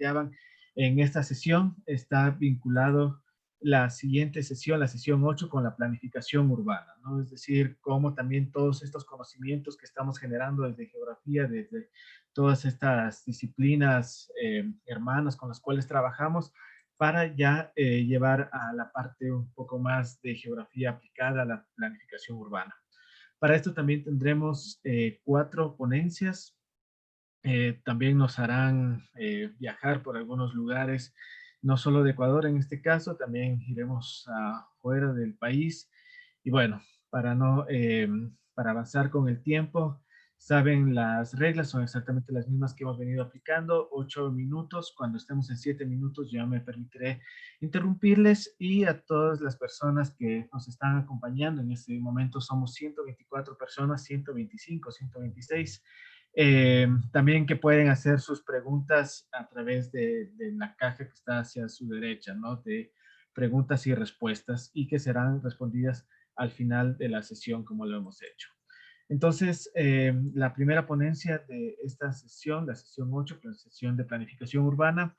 planteaban en esta sesión, está vinculado la siguiente sesión, la sesión 8, con la planificación urbana, ¿no? Es decir, cómo también todos estos conocimientos que estamos generando desde geografía, desde todas estas disciplinas hermanas con las cuales trabajamos, para ya llevar a la parte un poco más de geografía aplicada a la planificación urbana. Para esto también tendremos 4 ponencias. También nos harán viajar por algunos lugares, no solo de Ecuador en este caso, también iremos fuera del país. Y bueno, para, no, para avanzar con el tiempo, saben, las reglas son exactamente las mismas que hemos venido aplicando: 8 minutos. Cuando estemos en 7 minutos ya me permitiré interrumpirles, y a todas las personas que nos están acompañando en este momento, somos 124 personas, 125, 126. También que pueden hacer sus preguntas a través de la caja que está hacia su derecha, ¿no? De preguntas y respuestas, y que serán respondidas al final de la sesión, como lo hemos hecho. Entonces, la primera ponencia de esta sesión, la sesión 8, la sesión de planificación urbana,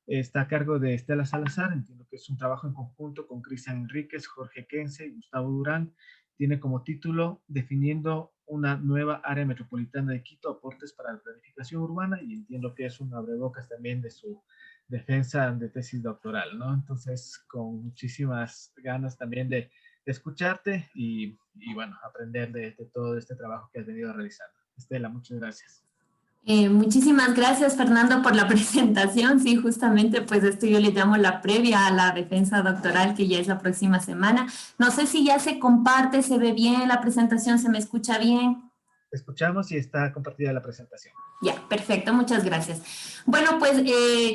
está a cargo de Estela Salazar. Entiendo que es un trabajo en conjunto con Cristian Enríquez, Jorge Kense y Gustavo Durán. Tiene como título Definiendo una nueva área metropolitana de Quito, aportes para la planificación urbana, y entiendo que es un abrebocas también de su defensa de tesis doctoral, ¿no? Entonces, con muchísimas ganas también de escucharte y bueno, aprender de todo este trabajo que has venido realizando. Estela, muchas gracias. Muchísimas gracias, Fernando, por la presentación. Sí, justamente, pues esto yo le llamo la previa a la defensa doctoral, que ya es la próxima semana. No sé si ya se comparte, se ve bien la presentación, se me escucha bien. Te escuchamos y está compartida la presentación. Ya, perfecto, muchas gracias. Bueno, pues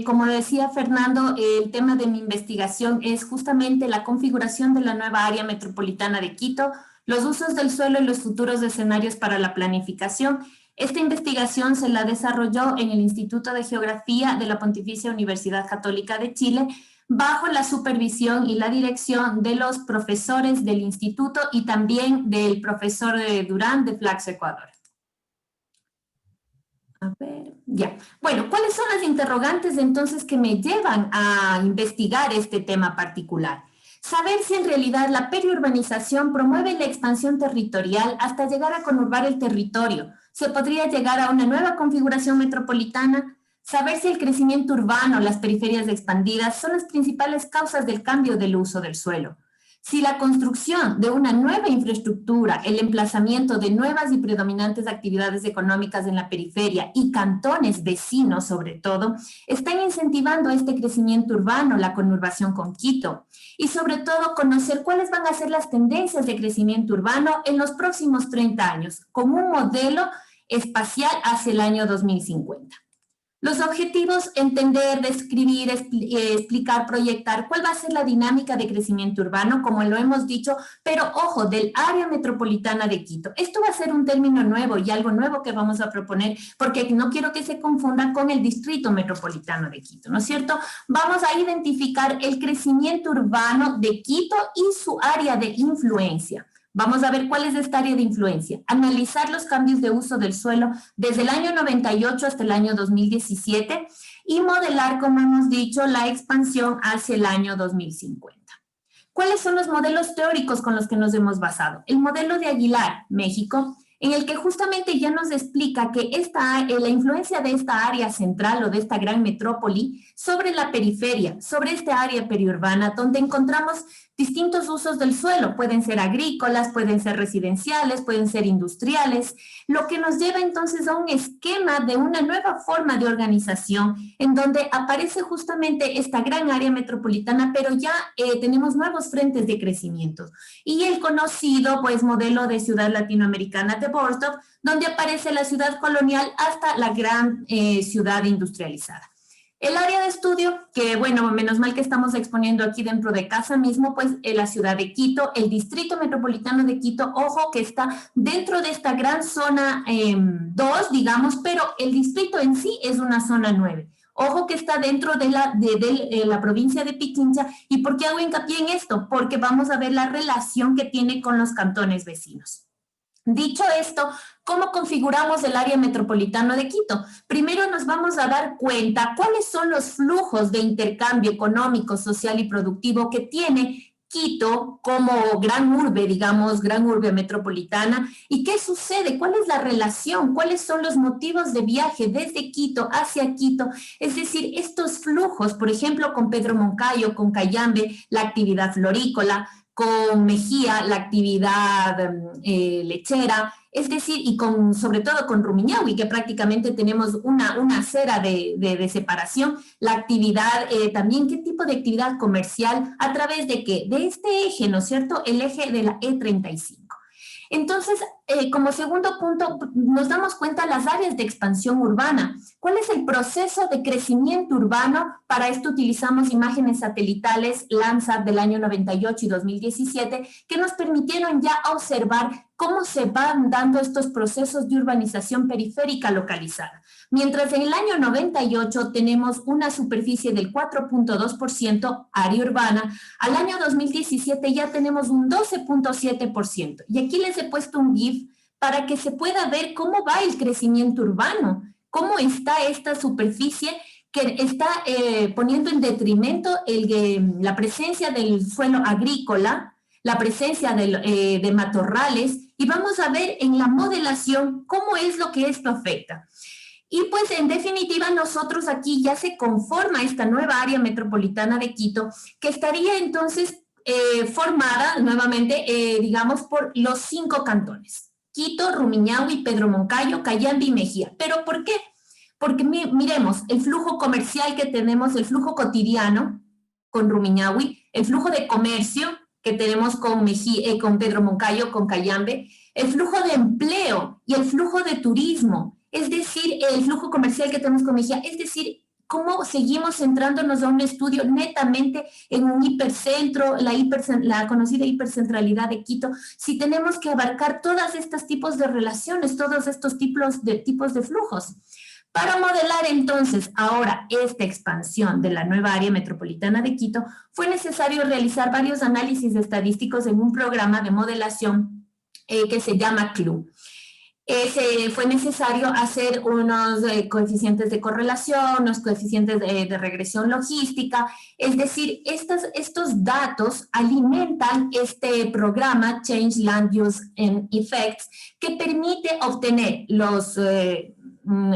como decía Fernando, el tema de mi investigación es justamente la configuración de la nueva área metropolitana de Quito, los usos del suelo y los futuros escenarios para la planificación. Esta investigación se la desarrolló en el Instituto de Geografía de la Pontificia Universidad Católica de Chile, bajo la supervisión y la dirección de los profesores del instituto y también del profesor Durán de Flaxo, Ecuador. A ver, ya. Bueno, ¿cuáles son las interrogantes entonces que me llevan a investigar este tema particular? Saber si en realidad la periurbanización promueve la expansión territorial hasta llegar a conurbar el territorio. ¿Se podría llegar a una nueva configuración metropolitana? Saber si el crecimiento urbano, las periferias expandidas, son las principales causas del cambio del uso del suelo. Si la construcción de una nueva infraestructura, el emplazamiento de nuevas y predominantes actividades económicas en la periferia y cantones vecinos sobre todo, están incentivando este crecimiento urbano, la conurbación con Quito, y sobre todo conocer cuáles van a ser las tendencias de crecimiento urbano en los próximos 30 años, con un modelo espacial hacia el año 2050. Los objetivos: entender, describir, explicar, proyectar cuál va a ser la dinámica de crecimiento urbano, como lo hemos dicho, pero ojo, del área metropolitana de Quito. Esto va a ser un término nuevo y algo nuevo que vamos a proponer, porque no quiero que se confunda con el distrito metropolitano de Quito, ¿no es cierto? Vamos a identificar el crecimiento urbano de Quito y su área de influencia. Vamos a ver cuál es esta área de influencia, analizar los cambios de uso del suelo desde el año 98 hasta el año 2017 y modelar, como hemos dicho, la expansión hacia el año 2050. ¿Cuáles son los modelos teóricos con los que nos hemos basado? El modelo de Aguilar, México, en el que justamente ya nos explica que la influencia de esta área central o de esta gran metrópoli sobre la periferia, sobre esta área periurbana, donde encontramos distintos usos del suelo. Pueden ser agrícolas, pueden ser residenciales, pueden ser industriales, lo que nos lleva entonces a un esquema de una nueva forma de organización en donde aparece justamente esta gran área metropolitana, pero ya tenemos nuevos frentes de crecimiento. Y el conocido, pues, modelo de ciudad latinoamericana de Borsdorf, donde aparece la ciudad colonial hasta la gran ciudad industrializada. El área de estudio, que bueno, menos mal que estamos exponiendo aquí dentro de casa mismo, pues la ciudad de Quito, el distrito metropolitano de Quito, ojo que está dentro de esta gran zona 2, digamos, pero el distrito en sí es una zona 9. Ojo que está dentro de la provincia de Pichincha. ¿Y por qué hago hincapié en esto? Porque vamos a ver la relación que tiene con los cantones vecinos. Dicho esto, ¿cómo configuramos el área metropolitana de Quito? Primero nos vamos a dar cuenta cuáles son los flujos de intercambio económico, social y productivo que tiene Quito como gran urbe, digamos, gran urbe metropolitana. ¿Y qué sucede? ¿Cuál es la relación? ¿Cuáles son los motivos de viaje desde Quito hacia Quito? Es decir, estos flujos, por ejemplo, con Pedro Moncayo, con Cayambe, la actividad florícola, con Mejía, la actividad lechera, es decir, y con, sobre todo con Rumiñahui, que prácticamente tenemos una acera de separación, la actividad también, ¿qué tipo de actividad comercial? ¿A través de qué? De este eje, ¿no es cierto? El eje de la E35. Entonces, como segundo punto, nos damos cuenta de las áreas de expansión urbana. ¿Cuál es el proceso de crecimiento urbano? Para esto utilizamos imágenes satelitales Landsat del año 98 y 2017 que nos permitieron ya observar cómo se van dando estos procesos de urbanización periférica localizada. Mientras en el año 98 tenemos una superficie del 4.2% área urbana, al año 2017 ya tenemos un 12.7%. Y aquí les he puesto un GIF para que se pueda ver cómo va el crecimiento urbano, cómo está esta superficie que está poniendo en detrimento la presencia del suelo agrícola, la presencia de matorrales, y vamos a ver en la modelación cómo es lo que esto afecta. Y pues en definitiva nosotros aquí ya se conforma esta nueva área metropolitana de Quito, que estaría entonces formada nuevamente, digamos, por los 5 cantones: Quito, Rumiñahui, Pedro Moncayo, Cayambe y Mejía. ¿Pero por qué? Porque miremos el flujo comercial que tenemos, el flujo cotidiano con Rumiñahui, el flujo de comercio que tenemos con Mejía, con Pedro Moncayo, con Cayambe, el flujo de empleo y el flujo de turismo, es decir, el flujo comercial que tenemos con Mejía, es decir, cómo seguimos centrándonos a un estudio netamente en un hipercentro, la conocida hipercentralidad de Quito, si tenemos que abarcar todos estos tipos de relaciones, todos estos tipos de flujos. Para modelar entonces ahora esta expansión de la nueva área metropolitana de Quito, fue necesario realizar varios análisis estadísticos en un programa de modelación que se llama CLU. Fue necesario hacer unos coeficientes de correlación, unos coeficientes de regresión logística, es decir, estos datos alimentan este programa Change Land Use and Effects, que permite obtener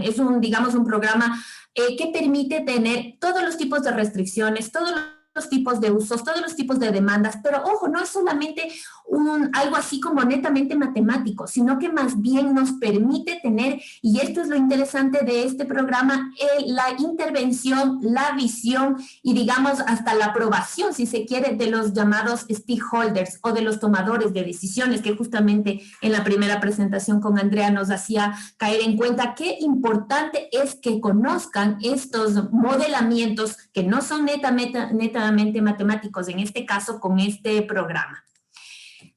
es digamos, un programa que permite tener todos los tipos de restricciones, todos los tipos de usos, todos los tipos de demandas, pero ojo, no es solamente algo así como netamente matemático, sino que más bien nos permite tener, y esto es lo interesante de este programa, la intervención, la visión y digamos hasta la aprobación, si se quiere, de los llamados stakeholders o de los tomadores de decisiones, que justamente en la primera presentación con Andrea nos hacía caer en cuenta qué importante es que conozcan estos modelamientos que no son netamente matemáticos, en este caso con este programa.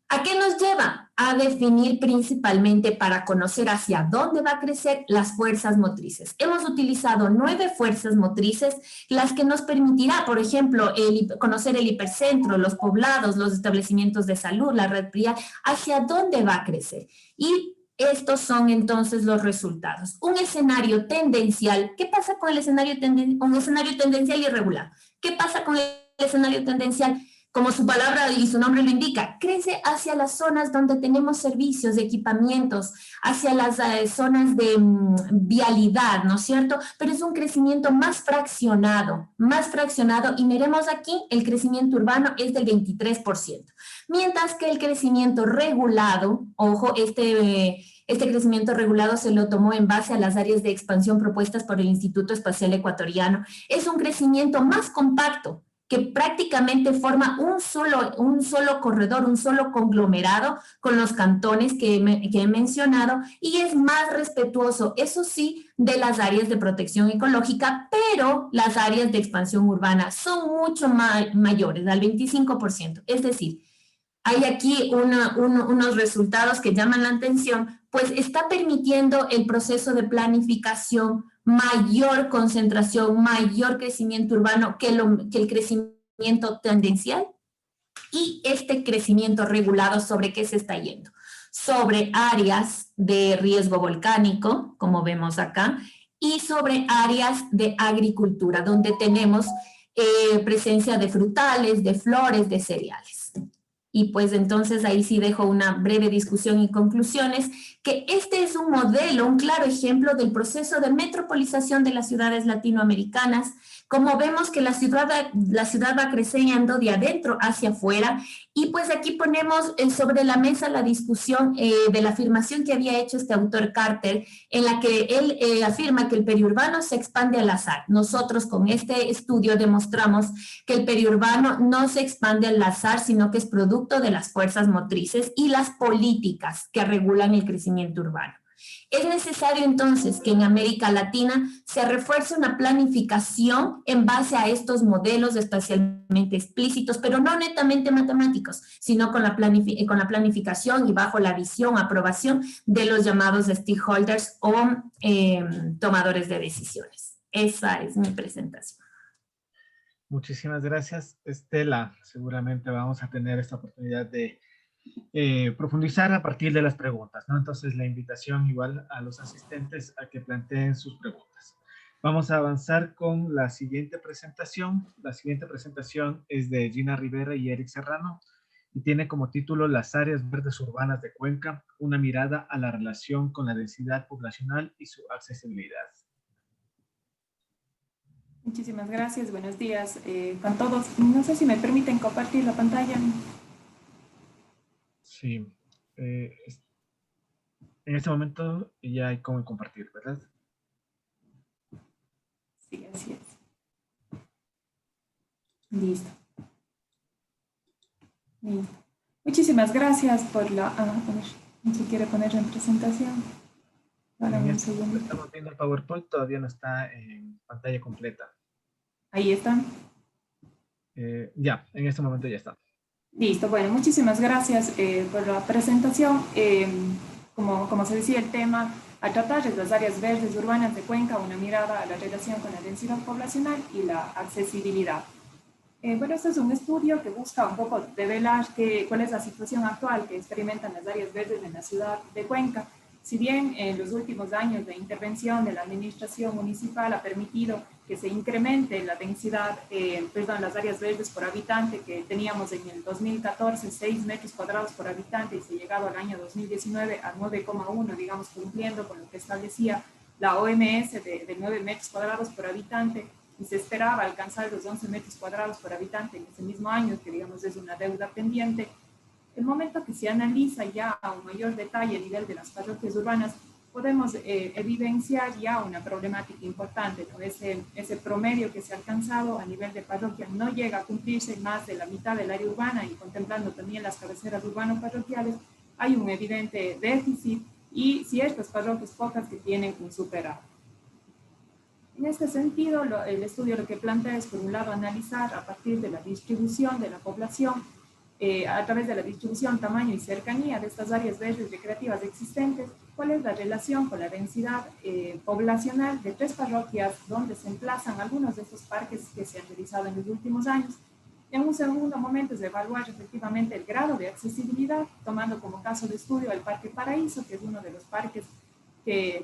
¿A qué nos lleva? A definir principalmente, para conocer hacia dónde va a crecer, las fuerzas motrices. Hemos utilizado 9 fuerzas motrices, las que nos permitirá, por ejemplo, conocer el hipercentro, los poblados, los establecimientos de salud, la red vial, hacia dónde va a crecer. Y estos son entonces los resultados. Un escenario tendencial. ¿Qué pasa con el escenario tendencial? Un escenario tendencial irregular. ¿Qué pasa con el escenario tendencial? Como su palabra y su nombre lo indica, crece hacia las zonas donde tenemos servicios, de equipamientos, hacia las zonas de vialidad, ¿no es cierto? Pero es un crecimiento más fraccionado, y miremos aquí, el crecimiento urbano es del 23%, mientras que el crecimiento regulado, ojo, este crecimiento regulado se lo tomó en base a las áreas de expansión propuestas por el Instituto Espacial Ecuatoriano, es un crecimiento más compacto, que prácticamente forma un solo corredor, un solo conglomerado con los cantones que he mencionado, y es más respetuoso, eso sí, de las áreas de protección ecológica, pero las áreas de expansión urbana son mucho mayores, al 25%. Es decir, hay aquí unos resultados que llaman la atención, pues está permitiendo el proceso de planificación mayor concentración, mayor crecimiento urbano que el crecimiento tendencial, y este crecimiento regulado, ¿sobre qué se está yendo? sobre áreas de riesgo volcánico, como vemos acá, y sobre áreas de agricultura, donde tenemos presencia de frutales, de flores, de cereales. Y pues entonces ahí sí dejo una breve discusión y conclusiones, que este es un modelo, un claro ejemplo del proceso de metropolización de las ciudades latinoamericanas. Como vemos que la ciudad va creciendo de adentro hacia afuera, y pues aquí ponemos sobre la mesa la discusión de la afirmación que había hecho este autor Carter, en la que él afirma que el periurbano se expande al azar. Nosotros con este estudio demostramos que el periurbano no se expande al azar, sino que es producto de las fuerzas motrices y las políticas que regulan el crecimiento urbano. Es necesario entonces que en América Latina se refuerce una planificación en base a estos modelos espacialmente explícitos, pero no netamente matemáticos, sino con la planificación y bajo la visión, aprobación de los llamados stakeholders o tomadores de decisiones. Esa es mi presentación. Muchísimas gracias, Estela. Seguramente vamos a tener esta oportunidad de profundizar a partir de las preguntas, ¿no? Entonces, la invitación igual a los asistentes a que planteen sus preguntas. Vamos a avanzar con la siguiente presentación. La siguiente presentación es de Gina Rivera y Eric Serrano y tiene como título Las áreas verdes urbanas de Cuenca, una mirada a la relación con la densidad poblacional y su accesibilidad. Muchísimas gracias, buenos días con todos. No sé si me permiten compartir la pantalla. Sí, en este momento ya hay cómo compartir, ¿verdad? Sí, así es. Listo. Listo. Muchísimas gracias por la... a ver, no se quiere poner en presentación. Ahora un segundo. Estamos viendo el PowerPoint, todavía no está en pantalla completa. Ahí están. Ya, en este momento ya está. Listo, bueno, muchísimas gracias por la presentación. Como se decía, el tema a tratar es las áreas verdes urbanas de Cuenca, una mirada a la relación con la densidad poblacional y la accesibilidad. Bueno, este es un estudio que busca un poco develar cuál es la situación actual que experimentan las áreas verdes en la ciudad de Cuenca. Si bien en los últimos años de intervención de la administración municipal ha permitido que se incremente la densidad, las áreas verdes por habitante, que teníamos en el 2014 6 metros cuadrados por habitante y se ha llegado al año 2019 a 9,1, digamos, cumpliendo con lo que establecía la OMS de 9 metros cuadrados por habitante, y se esperaba alcanzar los 11 metros cuadrados por habitante en ese mismo año, que digamos es una deuda pendiente. El momento que se analiza ya a un mayor detalle a nivel de las parroquias urbanas, podemos evidenciar ya una problemática importante, ¿no? Ese promedio que se ha alcanzado a nivel de parroquia no llega a cumplirse más de la mitad del área urbana, y contemplando también las cabeceras urbano-parroquiales, hay un evidente déficit y ciertas parroquias pocas que tienen un superávit. En este sentido, el estudio lo que plantea es, por un lado, analizar a partir de la distribución de la población, a través de la distribución, tamaño y cercanía de estas áreas verdes recreativas existentes, cuál es la relación con la densidad poblacional de 3 parroquias donde se emplazan algunos de estos parques que se han realizado en los últimos años. En un segundo momento es evaluar efectivamente el grado de accesibilidad, tomando como caso de estudio el Parque Paraíso, que es uno de los parques que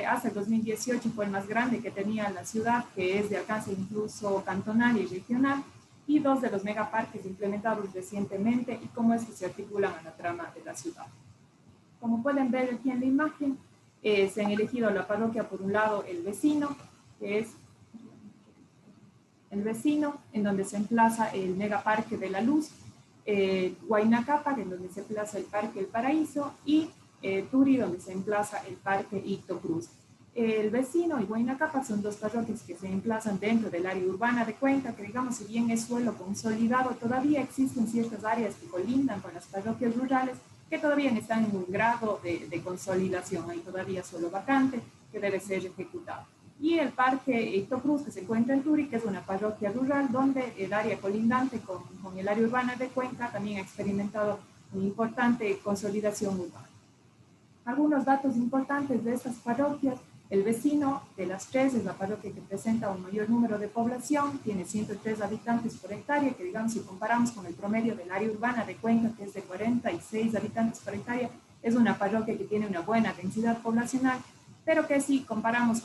hasta el 2018 fue el más grande que tenía la ciudad, que es de alcance incluso cantonal y regional, y 2 de los megaparques implementados recientemente y cómo es que se articulan a la trama de la ciudad. Como pueden ver aquí en la imagen, se han elegido la parroquia, por un lado, El Vecino, que es El Vecino, en donde se emplaza el megaparque de la Luz, Huayna Cápac, en donde se emplaza el Parque El Paraíso, y Turi, donde se emplaza el Parque Icto Cruz. El Vecino y Huayna Cápac son 2 parroquias que se emplazan dentro del área urbana de Cuenca, que digamos, si bien es suelo consolidado, todavía existen ciertas áreas que colindan con las parroquias rurales que todavía están en un grado de consolidación. Hay todavía suelo vacante que debe ser ejecutado. Y el Parque Icto Cruz, que se encuentra en Turi, que es una parroquia rural donde el área colindante con el área urbana de Cuenca también ha experimentado una importante consolidación urbana. Algunos datos importantes de estas parroquias: El Vecino, de las 3, es la parroquia que presenta un mayor número de población, tiene 103 habitantes por hectárea, que digamos, si comparamos con el promedio del área urbana de Cuenca, que es de 46 habitantes por hectárea, es una parroquia que tiene una buena densidad poblacional, pero que si comparamos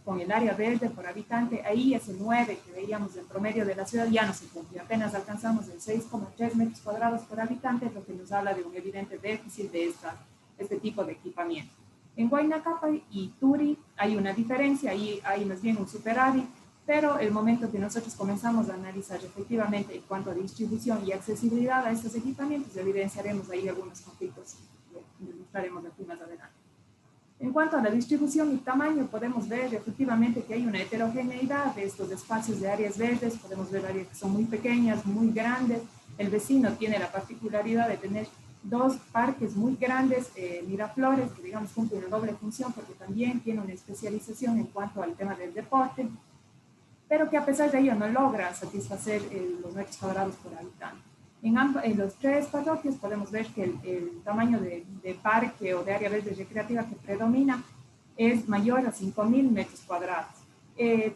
con el área verde por habitante, ahí ese 9 que veíamos en promedio de la ciudad ya no se cumple, apenas alcanzamos el 6,3 metros cuadrados por habitante, lo que nos habla de un evidente déficit de este tipo de equipamiento. En Huayna Cápac y Turi hay una diferencia, ahí hay más bien un superávit, pero el momento que nosotros comenzamos a analizar efectivamente en cuanto a distribución y accesibilidad a estos equipamientos, evidenciaremos ahí algunos conflictos que demostraremos aquí más adelante. En cuanto a la distribución y tamaño, podemos ver efectivamente que hay una heterogeneidad de estos espacios de áreas verdes, podemos ver áreas que son muy pequeñas, muy grandes. El vecino tiene la particularidad de tener dos parques muy grandes, Miraflores, que digamos cumplen una doble función porque también tiene una especialización en cuanto al tema del deporte, pero que a pesar de ello no logra satisfacer los metros cuadrados por habitante. En los tres parroquias podemos ver que el tamaño de parque o de área verde recreativa que predomina es mayor a 5.000 metros cuadrados.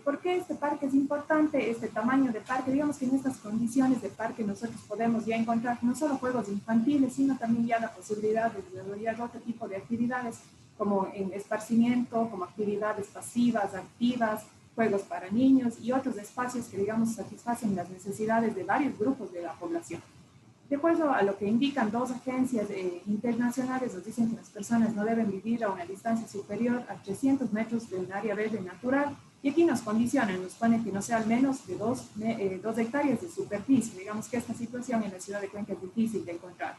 ¿Por qué este parque es importante? Este tamaño de parque, digamos que en estas condiciones de parque nosotros podemos ya encontrar no solo juegos infantiles, sino también ya la posibilidad de desarrollar otro tipo de actividades como en esparcimiento, como actividades pasivas, activas, juegos para niños y otros espacios que digamos satisfacen las necesidades de varios grupos de la población. De acuerdo a lo que indican dos agencias internacionales, nos dicen que las personas no deben vivir a una distancia superior a 300 metros de un área verde natural, y aquí nos condicionan, nos ponen que no sea al menos de 2 hectáreas de superficie. Digamos que esta situación en la ciudad de Cuenca es difícil de encontrar.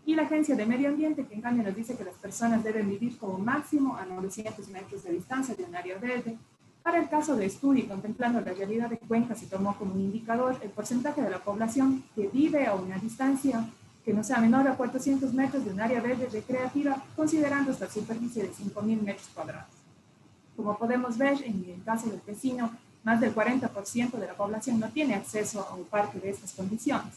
Y la Agencia de Medio Ambiente, que en cambio nos dice que las personas deben vivir como máximo a 900 metros de distancia de un área verde. Para el caso de estudio, contemplando la realidad de Cuenca, se tomó como un indicador el porcentaje de la población que vive a una distancia que no sea menor a 400 metros de un área verde recreativa, considerando esta superficie de 5.000 metros cuadrados. Como podemos ver, en el caso del vecino, más del 40% de la población no tiene acceso a un parque de estas condiciones.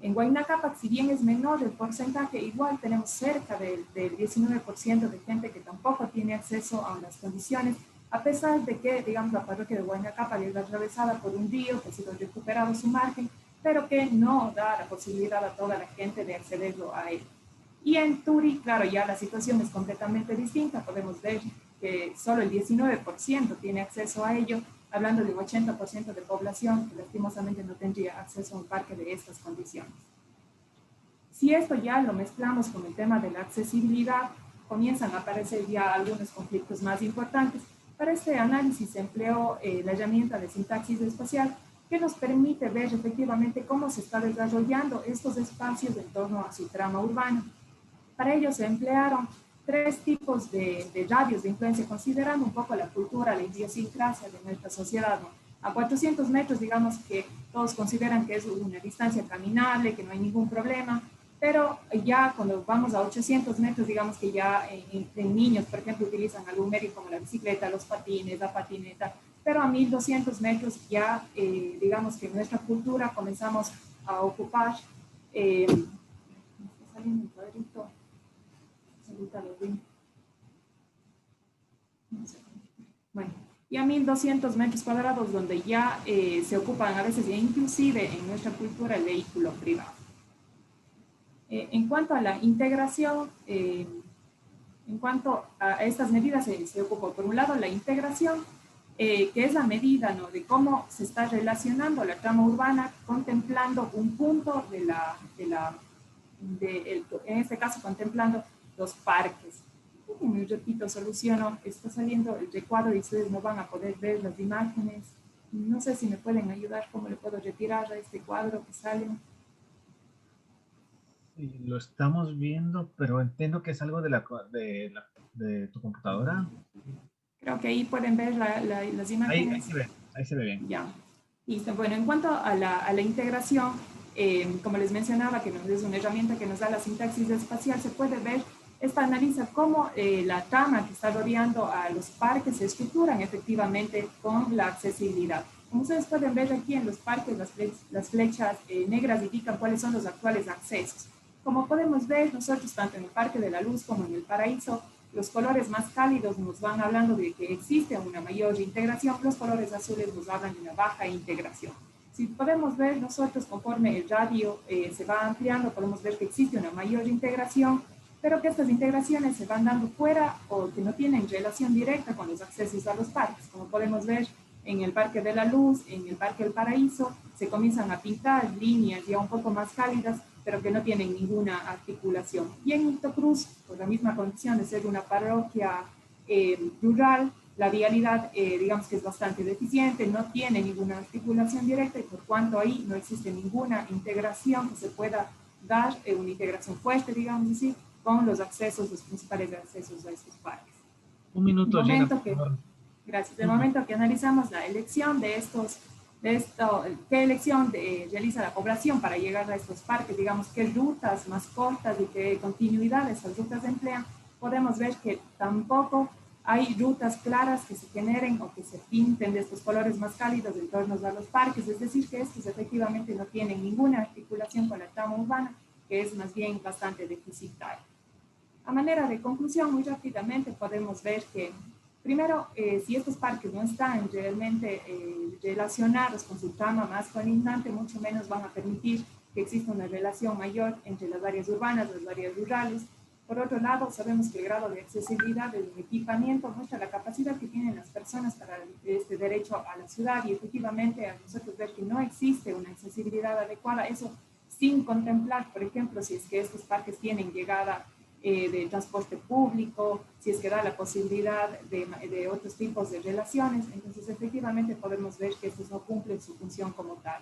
En Huayna Cápac, si bien es menor el porcentaje, igual tenemos cerca del 19% de gente que tampoco tiene acceso a unas condiciones, a pesar de que, digamos, la parroquia de Huayna Cápac es atravesada por un río que ha sido recuperado su margen, pero que no da la posibilidad a toda la gente de accederlo a él. Y en Turi, claro, ya la situación es completamente distinta. Podemos ver que solo el 19% tiene acceso a ello, hablando de un 80% de población que lastimosamente no tendría acceso a un parque de estas condiciones. Si esto ya lo mezclamos con el tema de la accesibilidad, comienzan a aparecer ya algunos conflictos más importantes. Para este análisis se empleó la herramienta de sintaxis espacial, que nos permite ver efectivamente cómo se está desarrollando estos espacios en torno a su trama urbana. Para ello se emplearon 3 tipos de radios de influencia, considerando un poco la cultura, la idiosincrasia de nuestra sociedad, ¿no? A 400 metros, digamos que todos consideran que es una distancia caminable, que no hay ningún problema, pero ya cuando vamos a 800 metros, digamos que ya en niños, por ejemplo, utilizan algún medio como la bicicleta, los patines, la patineta, pero a 1200 metros ya, digamos que en nuestra cultura comenzamos a ocupar, me está saliendo un cuadrito, ahorita lo vi. Bueno, y a 1200 metros cuadrados donde ya se ocupan a veces, inclusive en nuestra cultura, el vehículo privado. En cuanto a la integración, en cuanto a estas medidas, se ocupó por un lado la integración, que es la medida, ¿no?, de cómo se está relacionando la trama urbana, contemplando un punto en este caso contemplando los parques. Y repito, soluciono, está saliendo el recuadro y ustedes no van a poder ver las imágenes. No sé si me pueden ayudar, cómo le puedo retirar a este cuadro que sale. Lo estamos viendo, pero entiendo que es algo de tu computadora. Creo que ahí pueden ver las imágenes. Ahí se ve bien. Ya. Listo. Bueno, en cuanto a la integración, como les mencionaba, que es una herramienta que nos da la sintaxis espacial, se puede ver, esta analiza cómo la trama que está rodeando a los parques se estructuran efectivamente con la accesibilidad. Como ustedes pueden ver aquí en los parques, las flechas negras indican cuáles son los actuales accesos. Como podemos ver, nosotros tanto en el Parque de la Luz como en el Paraíso, los colores más cálidos nos van hablando de que existe una mayor integración, los colores azules nos hablan de una baja integración. Si podemos ver nosotros, conforme el radio se va ampliando, podemos ver que existe una mayor integración pero que estas integraciones se van dando fuera o que no tienen relación directa con los accesos a los parques. Como podemos ver en el Parque de la Luz, en el Parque del Paraíso, se comienzan a pintar líneas ya un poco más cálidas, pero que no tienen ninguna articulación. Y en Hito Cruz, por la misma condición de ser una parroquia rural, la vialidad, digamos que es bastante deficiente, no tiene ninguna articulación directa y por cuanto ahí no existe ninguna integración que se pueda dar, una integración fuerte, digamos así, con los accesos, los principales accesos a estos parques. Un minuto, Gina, por Que, favor. gracias. El momento que analizamos la elección qué elección realiza la población para llegar a estos parques, digamos, qué rutas más cortas y qué continuidad de esas rutas se emplean, podemos ver que tampoco hay rutas claras que se generen o que se pinten de estos colores más cálidos en torno a los parques, es decir, que estos efectivamente no tienen ninguna articulación con la trama urbana, que es más bien bastante deficitaria. A manera de conclusión, muy rápidamente podemos ver que, primero, si estos parques no están realmente relacionados con su trama más colindante, mucho menos van a permitir que exista una relación mayor entre las áreas urbanas y las áreas rurales. Por otro lado, sabemos que el grado de accesibilidad del equipamiento muestra la capacidad que tienen las personas para este derecho a la ciudad y efectivamente a nosotros ver que no existe una accesibilidad adecuada, eso sin contemplar, por ejemplo, si es que estos parques tienen llegada de transporte público, si es que da la posibilidad de otros tipos de relaciones, entonces efectivamente podemos ver que estos no cumplen su función como tal.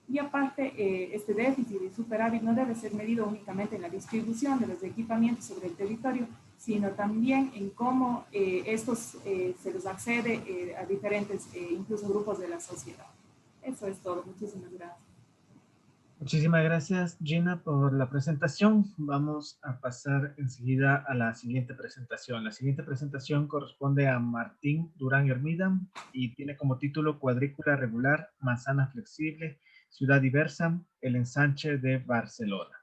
Y aparte, este déficit y superávit no debe ser medido únicamente en la distribución de los equipamientos sobre el territorio, sino también en cómo estos se los accede a diferentes, incluso grupos de la sociedad. Eso es todo. Muchísimas gracias. Muchísimas gracias, Gina, por la presentación. Vamos a pasar enseguida a la siguiente presentación. La siguiente presentación corresponde a Martín Durán Hermida y tiene como título Cuadrícula Regular, Manzana Flexible, Ciudad Diversa, el ensanche de Barcelona.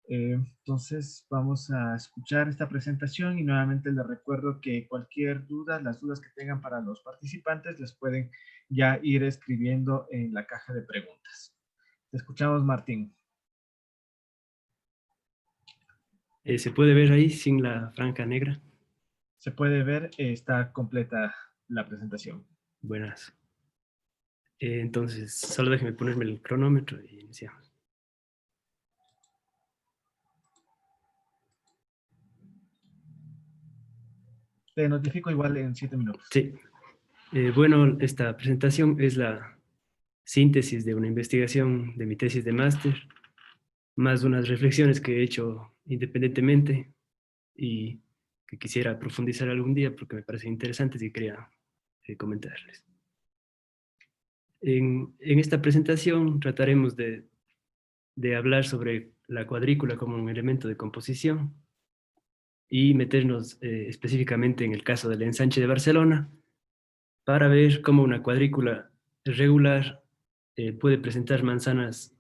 Entonces vamos a escuchar esta presentación y nuevamente les recuerdo que cualquier duda, las dudas que tengan para los participantes, les pueden ya ir escribiendo en la caja de preguntas. Te escuchamos, Martín. ¿Se puede ver ahí sin la franja negra? Se puede ver, está completa la presentación. Buenas. Entonces, solo déjeme ponerme el cronómetro y iniciamos. Te notifico igual en 7 minutos. Sí. Bueno, esta presentación es la síntesis de una investigación de mi tesis de máster, más unas reflexiones que he hecho independientemente y que quisiera profundizar algún día porque me parecen interesantes y quería comentarles. En esta presentación trataremos de hablar sobre la cuadrícula como un elemento de composición y meternos específicamente en el caso del ensanche de Barcelona para ver cómo una cuadrícula regular puede presentar manzanas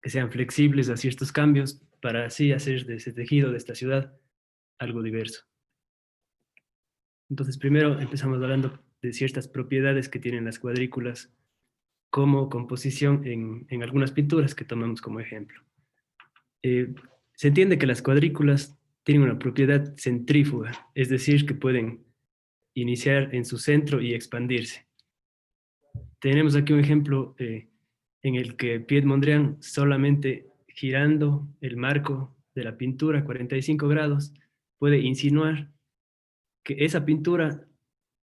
que sean flexibles a ciertos cambios para así hacer de ese tejido de esta ciudad algo diverso. Entonces, primero empezamos hablando de ciertas propiedades que tienen las cuadrículas como composición en algunas pinturas que tomamos como ejemplo. Se entiende que las cuadrículas tienen una propiedad centrífuga, es decir, que pueden iniciar en su centro y expandirse. Tenemos aquí un ejemplo en el que Piet Mondrian, solamente girando el marco de la pintura a 45 grados, puede insinuar que esa pintura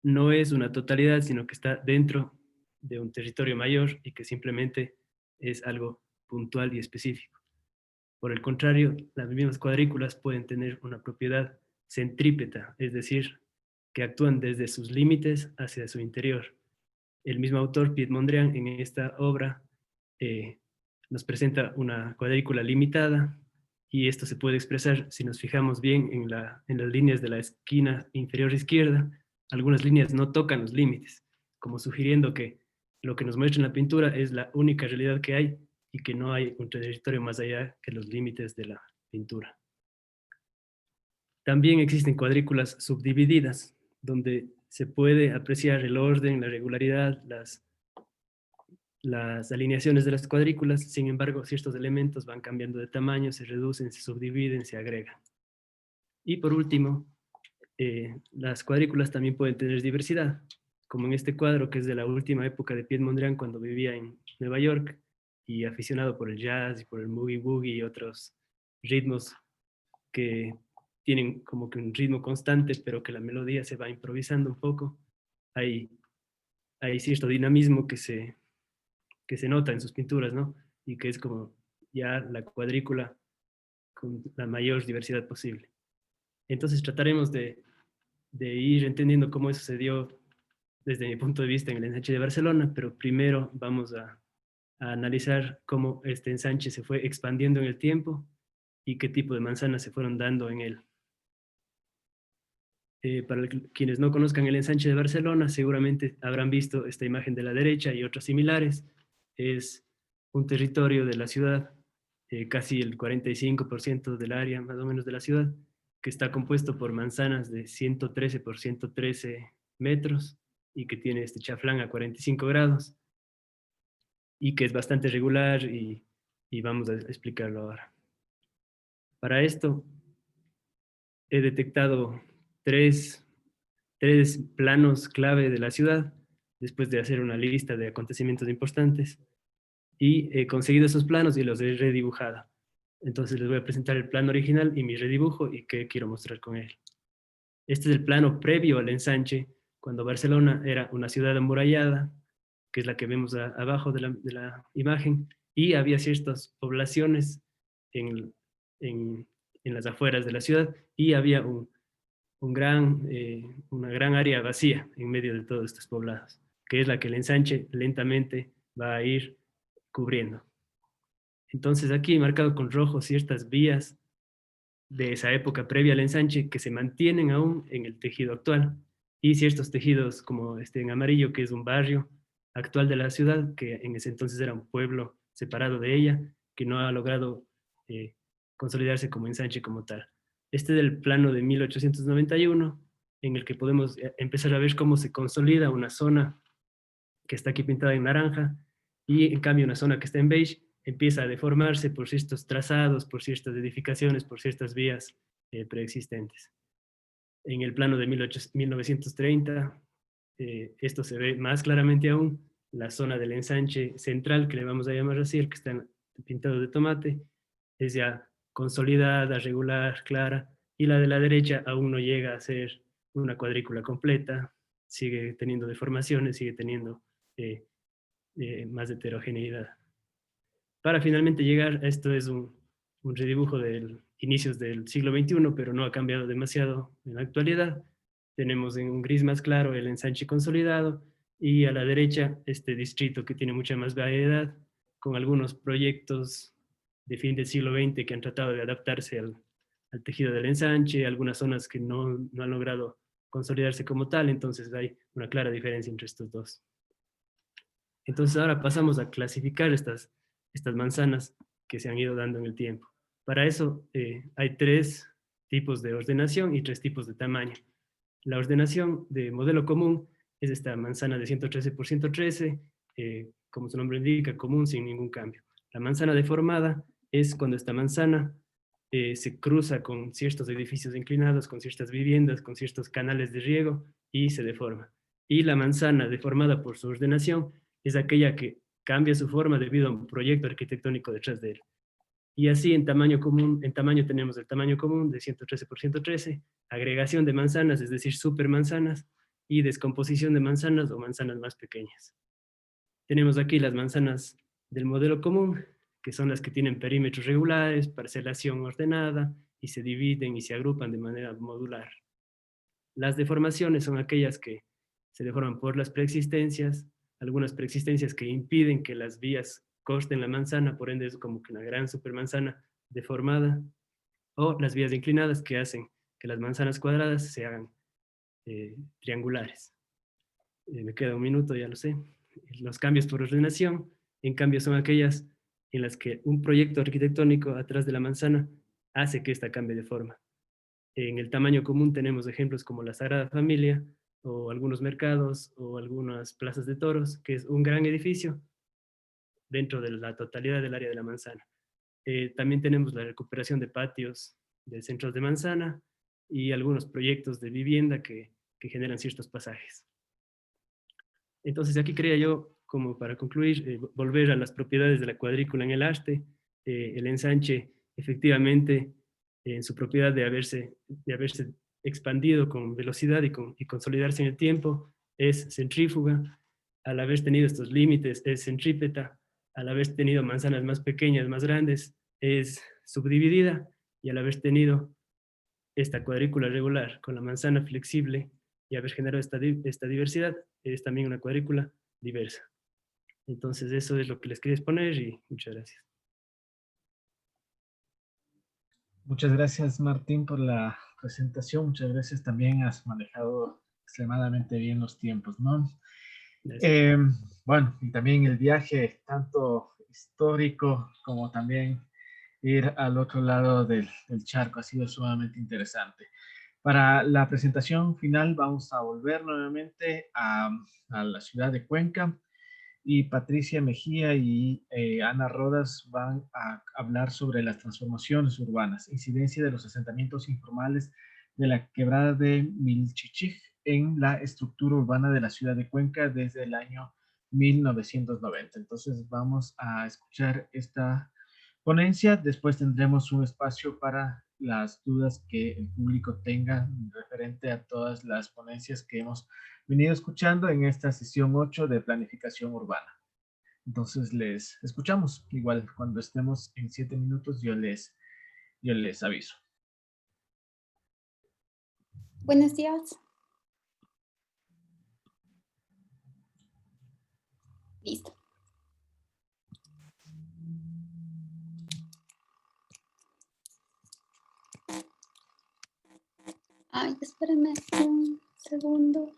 no es una totalidad, sino que está dentro de un territorio mayor y que simplemente es algo puntual y específico. Por el contrario, las mismas cuadrículas pueden tener una propiedad centrípeta, es decir, que actúan desde sus límites hacia su interior. El mismo autor, Piet Mondrian, en esta obra nos presenta una cuadrícula limitada y esto se puede expresar si nos fijamos bien en las líneas de la esquina inferior izquierda. Algunas líneas no tocan los límites, como sugiriendo que lo que nos muestra en la pintura es la única realidad que hay y que no hay un territorio más allá que los límites de la pintura. También existen cuadrículas subdivididas, donde se puede apreciar el orden, la regularidad, las alineaciones de las cuadrículas. Sin embargo, ciertos elementos van cambiando de tamaño, se reducen, se subdividen, se agregan. Y por último, las cuadrículas también pueden tener diversidad, como en este cuadro que es de la última época de Piet Mondrian cuando vivía en Nueva York y aficionado por el jazz y por el boogie woogie y otros ritmos que tienen como que un ritmo constante, pero que la melodía se va improvisando un poco. Hay cierto dinamismo que se nota en sus pinturas, ¿no? Y que es como ya la cuadrícula con la mayor diversidad posible. Entonces trataremos de ir entendiendo cómo eso se dio desde mi punto de vista en el ensanche de Barcelona, pero primero vamos a analizar cómo este ensanche se fue expandiendo en el tiempo y qué tipo de manzanas se fueron dando en él. Para quienes no conozcan el ensanche de Barcelona, seguramente habrán visto esta imagen de la derecha y otras similares. Es un territorio de la ciudad, casi el 45% del área más o menos de la ciudad, que está compuesto por manzanas de 113 por 113 metros y que tiene este chaflán a 45 grados y que es bastante regular y vamos a explicarlo ahora. Para esto he detectado tres planos clave de la ciudad después de hacer una lista de acontecimientos importantes y he conseguido esos planos y los he redibujado. Entonces les voy a presentar el plano original y mi redibujo y qué quiero mostrar con él. Este es el plano previo al ensanche, cuando Barcelona era una ciudad amurallada, que es la que vemos abajo de la imagen, y había ciertas poblaciones en las afueras de la ciudad, y había una gran área vacía en medio de todos estos poblados, que es la que el ensanche lentamente va a ir cubriendo. Entonces aquí he marcado con rojo ciertas vías de esa época previa al ensanche que se mantienen aún en el tejido actual, y ciertos tejidos como este en amarillo, que es un barrio actual de la ciudad, que en ese entonces era un pueblo separado de ella, que no ha logrado consolidarse como ensanche como tal. Este es el plano de 1891, en el que podemos empezar a ver cómo se consolida una zona que está aquí pintada en naranja, y en cambio una zona que está en beige empieza a deformarse por ciertos trazados, por ciertas edificaciones, por ciertas vías preexistentes. En el plano de 1930, esto se ve más claramente aún, la zona del ensanche central, que le vamos a llamar así, el que está pintado de tomate, es ya consolidada, regular, clara, y la de la derecha aún no llega a ser una cuadrícula completa, sigue teniendo deformaciones, sigue teniendo más heterogeneidad. Para finalmente llegar, esto es un redibujo de inicios del siglo XXI, pero no ha cambiado demasiado en la actualidad. Tenemos en un gris más claro el ensanche consolidado y a la derecha este distrito que tiene mucha más variedad, con algunos proyectos de fin del siglo XX que han tratado de adaptarse al tejido del ensanche, algunas zonas que no han logrado consolidarse como tal, entonces hay una clara diferencia entre estos dos. Entonces ahora pasamos a clasificar estas manzanas que se han ido dando en el tiempo. Para eso hay tres tipos de ordenación y tres tipos de tamaño. La ordenación de modelo común es esta manzana de 113 por 113, como su nombre indica, común sin ningún cambio. La manzana deformada es cuando esta manzana se cruza con ciertos edificios inclinados, con ciertas viviendas, con ciertos canales de riego y se deforma. Y la manzana deformada por su ordenación es aquella que cambia su forma debido a un proyecto arquitectónico detrás de él. Y así en tamaño tenemos el tamaño común de 113 por 113, agregación de manzanas, es decir, supermanzanas, y descomposición de manzanas o manzanas más pequeñas. Tenemos aquí las manzanas del modelo común, que son las que tienen perímetros regulares, parcelación ordenada, y se dividen y se agrupan de manera modular. Las deformaciones son aquellas que se deforman por las preexistencias, algunas preexistencias que impiden que las vías corten la manzana, por ende es como que una gran supermanzana deformada, o las vías inclinadas que hacen que las manzanas cuadradas se hagan triangulares. Me queda un minuto, ya lo sé. Los cambios por ordenación, en cambio, son aquellas en las que un proyecto arquitectónico atrás de la manzana hace que ésta cambie de forma. En el tamaño común tenemos ejemplos como la Sagrada Familia, o algunos mercados, o algunas plazas de toros, que es un gran edificio dentro de la totalidad del área de la manzana. También tenemos la recuperación de patios de centros de manzana, y algunos proyectos de vivienda que generan ciertos pasajes. Entonces aquí quería yo, como para concluir, volver a las propiedades de la cuadrícula en el Aste. El ensanche, efectivamente, en su propiedad de haberse expandido con velocidad y consolidarse en el tiempo, es centrífuga. Al haber tenido estos límites, es centrípeta. Al haber tenido manzanas más pequeñas, más grandes, es subdividida. Y al haber tenido esta cuadrícula regular con la manzana flexible y haber generado esta diversidad, es también una cuadrícula diversa. Entonces eso es lo que les quería exponer y muchas gracias. Muchas gracias, Martín, por la presentación. Muchas gracias, también has manejado extremadamente bien los tiempos, ¿no? Bueno, y también el viaje, tanto histórico como también ir al otro lado del charco, ha sido sumamente interesante. Para la presentación final vamos a volver nuevamente a la ciudad de Cuenca, y Patricia Mejía y Ana Rodas van a hablar sobre las transformaciones urbanas, incidencia de los asentamientos informales de la quebrada de Milchichig en la estructura urbana de la ciudad de Cuenca desde el año 1990. Entonces vamos a escuchar esta ponencia. Después tendremos un espacio para las dudas que el público tenga referente a todas las ponencias que hemos venido escuchando en esta sesión 8 de planificación urbana. Entonces les escuchamos. Igual cuando estemos en 7 minutos yo les aviso. Buenos días. Listo. Ay, espérenme un segundo.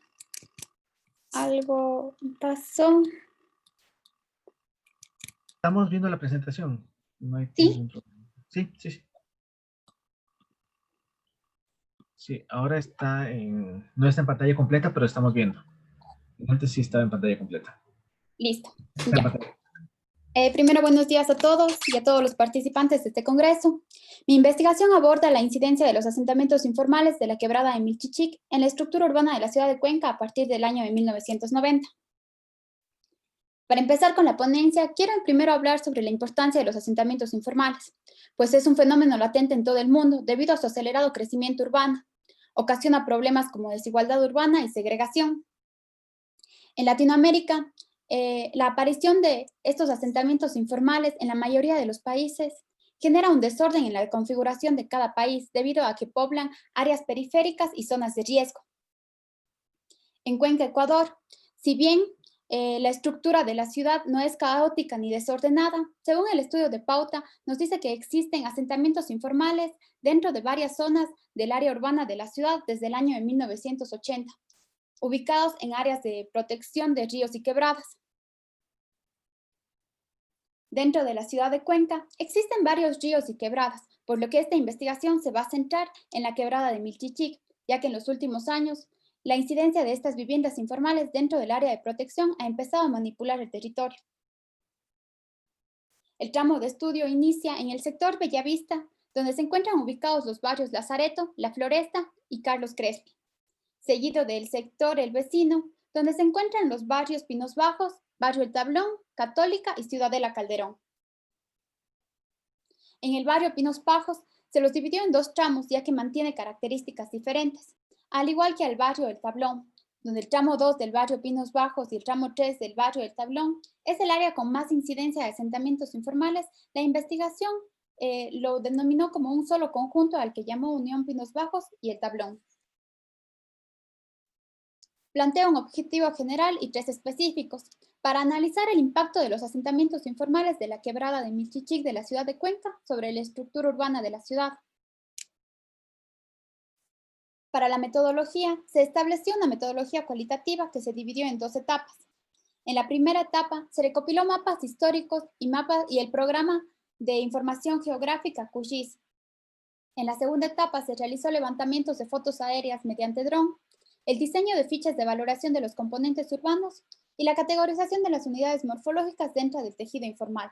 Algo pasó. Estamos viendo la presentación. No hay ¿Sí? ningún problema. Sí. Sí, ahora está no está en pantalla completa, pero estamos viendo. Antes sí estaba en pantalla completa. Listo. Está en Ya. pantalla. Primero, buenos días a todos y a todos los participantes de este congreso. Mi investigación aborda la incidencia de los asentamientos informales de la quebrada de Milchichig en la estructura urbana de la ciudad de Cuenca a partir del año de 1990. Para empezar con la ponencia, quiero primero hablar sobre la importancia de los asentamientos informales, pues es un fenómeno latente en todo el mundo debido a su acelerado crecimiento urbano. Ocasiona problemas como desigualdad urbana y segregación. En Latinoamérica, la aparición de estos asentamientos informales en la mayoría de los países genera un desorden en la configuración de cada país debido a que poblan áreas periféricas y zonas de riesgo. En Cuenca, Ecuador, si bien la estructura de la ciudad no es caótica ni desordenada, según el estudio de Pauta, nos dice que existen asentamientos informales dentro de varias zonas del área urbana de la ciudad desde el año de 1980, ubicados en áreas de protección de ríos y quebradas. Dentro de la ciudad de Cuenca existen varios ríos y quebradas, por lo que esta investigación se va a centrar en la quebrada de Milchichig, ya que en los últimos años la incidencia de estas viviendas informales dentro del área de protección ha empezado a manipular el territorio. El tramo de estudio inicia en el sector Bellavista, donde se encuentran ubicados los barrios Lazareto, La Floresta y Carlos Crespi, seguido del sector El Vecino, donde se encuentran los barrios Pinos Bajos, Barrio El Tablón, Católica y Ciudadela Calderón. En el barrio Pinos Bajos se los dividió en dos tramos, ya que mantiene características diferentes, al igual que al barrio El Tablón, donde el tramo 2 del barrio Pinos Bajos y el tramo 3 del barrio El Tablón es el área con más incidencia de asentamientos informales. La investigación lo denominó como un solo conjunto al que llamó Unión Pinos Bajos y El Tablón. Plantea un objetivo general y tres específicos para analizar el impacto de los asentamientos informales de la quebrada de Milchichig de la ciudad de Cuenca sobre la estructura urbana de la ciudad. Para la metodología, se estableció una metodología cualitativa que se dividió en dos etapas. En la primera etapa, se recopiló mapas históricos y el programa de información geográfica QGIS. En la segunda etapa, se realizó levantamientos de fotos aéreas mediante dron, el diseño de fichas de valoración de los componentes urbanos y la categorización de las unidades morfológicas dentro del tejido informal.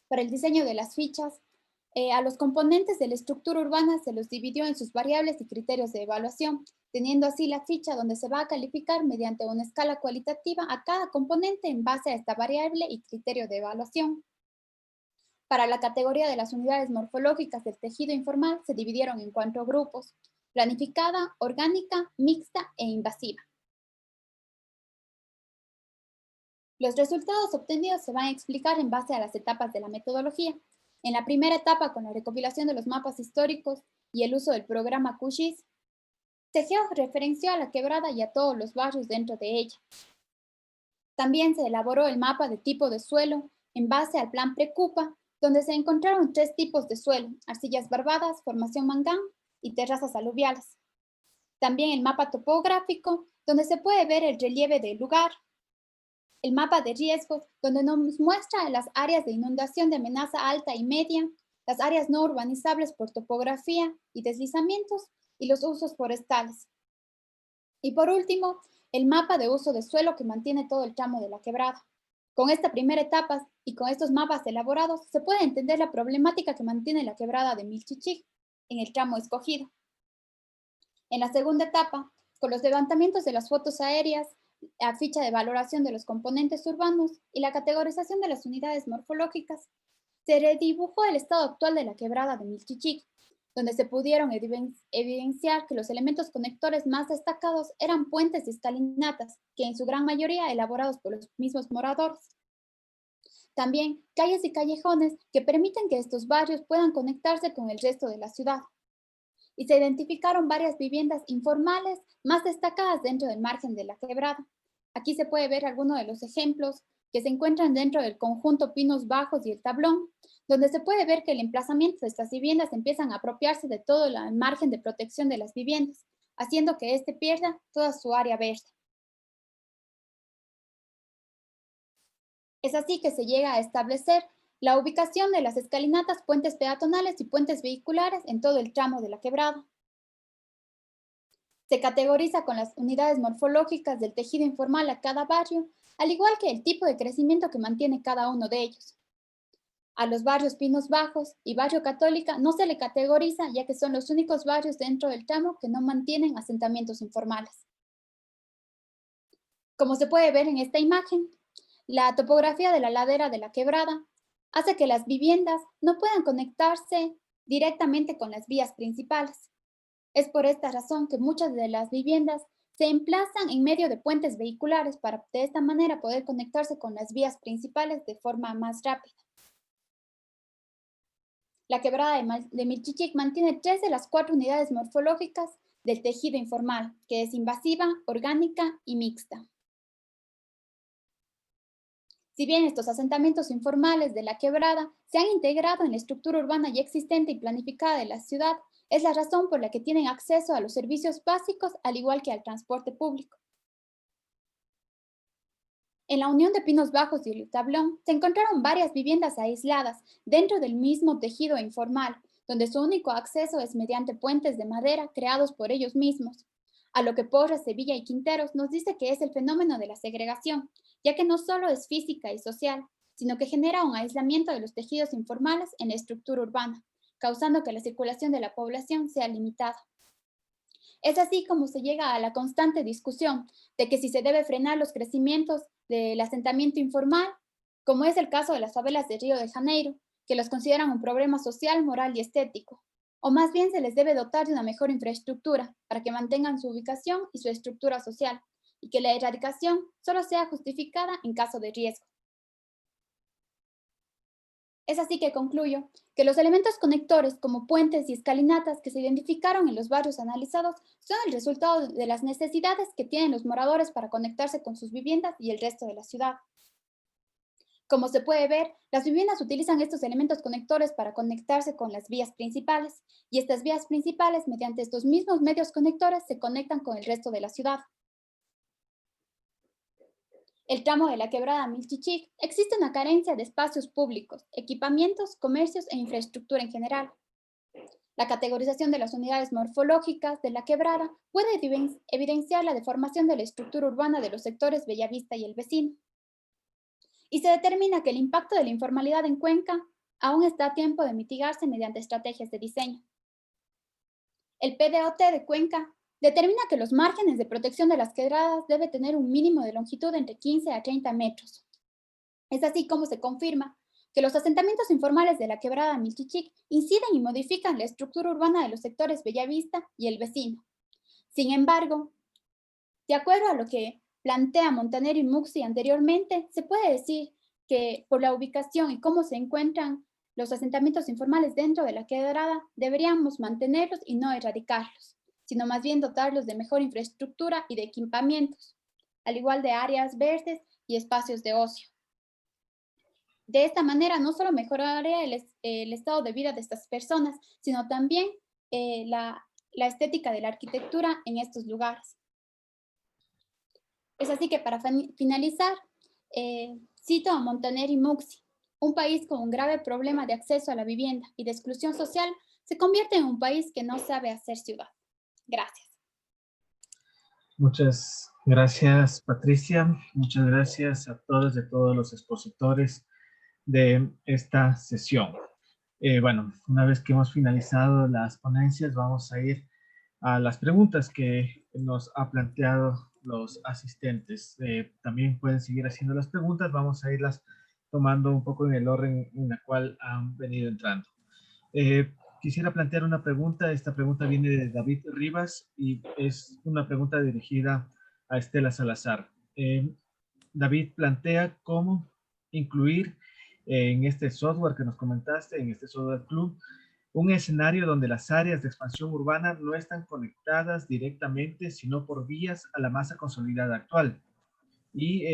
Para el diseño de las fichas, A los componentes de la estructura urbana se los dividió en sus variables y criterios de evaluación, teniendo así la ficha donde se va a calificar mediante una escala cualitativa a cada componente en base a esta variable y criterio de evaluación. Para la categoría de las unidades morfológicas del tejido informal se dividieron en 4 grupos: planificada, orgánica, mixta e invasiva. Los resultados obtenidos se van a explicar en base a las etapas de la metodología. En la primera etapa, con la recopilación de los mapas históricos y el uso del programa QGIS, se georreferenció a la quebrada y a todos los barrios dentro de ella. También se elaboró el mapa de tipo de suelo en base al plan Precupa, donde se encontraron 3 tipos de suelo: arcillas barbadas, formación mangán y terrazas aluviales. También el mapa topográfico, donde se puede ver el relieve del lugar. El mapa de riesgos, donde nos muestra las áreas de inundación de amenaza alta y media, las áreas no urbanizables por topografía y deslizamientos, y los usos forestales. Y por último, el mapa de uso de suelo que mantiene todo el tramo de la quebrada. Con esta primera etapa y con estos mapas elaborados, se puede entender la problemática que mantiene la quebrada de Milchichig en el tramo escogido. En la segunda etapa, con los levantamientos de las fotos aéreas, la ficha de valoración de los componentes urbanos y la categorización de las unidades morfológicas, se redibujó el estado actual de la quebrada de Milchichig, donde se pudieron evidenciar que los elementos conectores más destacados eran puentes y escalinatas, que en su gran mayoría elaborados por los mismos moradores. También calles y callejones que permiten que estos barrios puedan conectarse con el resto de la ciudad. Y se identificaron varias viviendas informales más destacadas dentro del margen de la quebrada. Aquí se puede ver algunos de los ejemplos que se encuentran dentro del conjunto Pinos Bajos y el Tablón, donde se puede ver que el emplazamiento de estas viviendas empiezan a apropiarse de todo el margen de protección de las viviendas, haciendo que éste pierda toda su área verde. Es así que se llega a establecer la ubicación de las escalinatas, puentes peatonales y puentes vehiculares en todo el tramo de la quebrada. Se categoriza con las unidades morfológicas del tejido informal a cada barrio, al igual que el tipo de crecimiento que mantiene cada uno de ellos. A los barrios Pinos Bajos y Barrio Católica no se le categoriza, ya que son los únicos barrios dentro del tramo que no mantienen asentamientos informales. Como se puede ver en esta imagen, la topografía de la ladera de la quebrada hace que las viviendas no puedan conectarse directamente con las vías principales. Es por esta razón que muchas de las viviendas se emplazan en medio de puentes vehiculares para de esta manera poder conectarse con las vías principales de forma más rápida. La quebrada de Milchichig mantiene 3 de las 4 unidades morfológicas del tejido informal, que es invasiva, orgánica y mixta. Si bien estos asentamientos informales de la quebrada se han integrado en la estructura urbana ya existente y planificada de la ciudad, es la razón por la que tienen acceso a los servicios básicos, al igual que al transporte público. En la unión de Pinos Bajos y el Tablón se encontraron varias viviendas aisladas dentro del mismo tejido informal, donde su único acceso es mediante puentes de madera creados por ellos mismos. A lo que Porras, Sevilla y Quinteros nos dice que es el fenómeno de la segregación, ya que no solo es física y social, sino que genera un aislamiento de los tejidos informales en la estructura urbana, causando que la circulación de la población sea limitada. Es así como se llega a la constante discusión de que si se debe frenar los crecimientos del asentamiento informal, como es el caso de las favelas de Río de Janeiro, que los consideran un problema social, moral y estético, o más bien se les debe dotar de una mejor infraestructura para que mantengan su ubicación y su estructura social, y que la erradicación solo sea justificada en caso de riesgo. Es así que concluyo que los elementos conectores como puentes y escalinatas que se identificaron en los barrios analizados son el resultado de las necesidades que tienen los moradores para conectarse con sus viviendas y el resto de la ciudad. Como se puede ver, las viviendas utilizan estos elementos conectores para conectarse con las vías principales, y estas vías principales, mediante estos mismos medios conectores, se conectan con el resto de la ciudad. El tramo de la quebrada Milchichig existe una carencia de espacios públicos, equipamientos, comercios e infraestructura en general. La categorización de las unidades morfológicas de la quebrada puede evidenciar la deformación de la estructura urbana de los sectores Bellavista y El Vecino. Y se determina que el impacto de la informalidad en Cuenca aún está a tiempo de mitigarse mediante estrategias de diseño. El PDOT de Cuenca determina que los márgenes de protección de las quebradas deben tener un mínimo de longitud entre 15 a 30 metros. Es así como se confirma que los asentamientos informales de la quebrada Milchichic inciden y modifican la estructura urbana de los sectores Bellavista y el vecino. Sin embargo, de acuerdo a lo que plantea Montaner y Muxi anteriormente, se puede decir que por la ubicación y cómo se encuentran los asentamientos informales dentro de la quebrada, deberíamos mantenerlos y no erradicarlos, sino más bien dotarlos de mejor infraestructura y de equipamientos, al igual de áreas verdes y espacios de ocio. De esta manera, no solo mejoraría el estado de vida de estas personas, sino también la estética de la arquitectura en estos lugares. Es así que para finalizar, cito a Montaner y Muxi: un país con un grave problema de acceso a la vivienda y de exclusión social se convierte en un país que no sabe hacer ciudad. Gracias. Muchas gracias, Patricia. Muchas gracias a todos y todos los expositores de esta sesión. Bueno, una vez que hemos finalizado las ponencias, vamos a ir a las preguntas que nos ha planteado los asistentes. También pueden seguir haciendo las preguntas, vamos a irlas tomando un poco en el orden en el cual han venido entrando. Quisiera plantear una pregunta. Esta pregunta viene de David Rivas y es una pregunta dirigida a Estela Salazar. David plantea cómo incluir en este software que nos comentaste, en este software club, un escenario donde las áreas de expansión urbana no están conectadas directamente, sino por vías a la masa consolidada actual. Y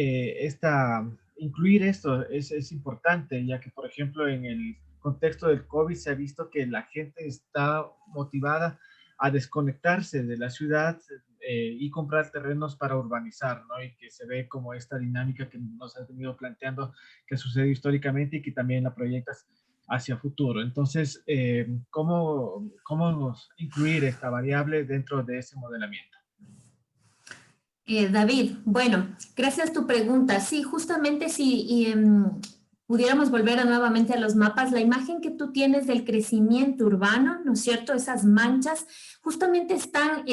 incluir esto es importante, ya que, por ejemplo, en el contexto del COVID se ha visto que la gente está motivada a desconectarse de la ciudad y comprar terrenos para urbanizar, ¿no? Y que se ve como esta dinámica que nos has venido planteando, que sucede históricamente y que también la proyectas hacia futuro. Entonces, ¿cómo incluir esta variable dentro de ese modelamiento? David, bueno, gracias tu pregunta. Sí, justamente si pudiéramos volver nuevamente a los mapas, la imagen que tú tienes del crecimiento urbano, ¿no es cierto? Esas manchas justamente están,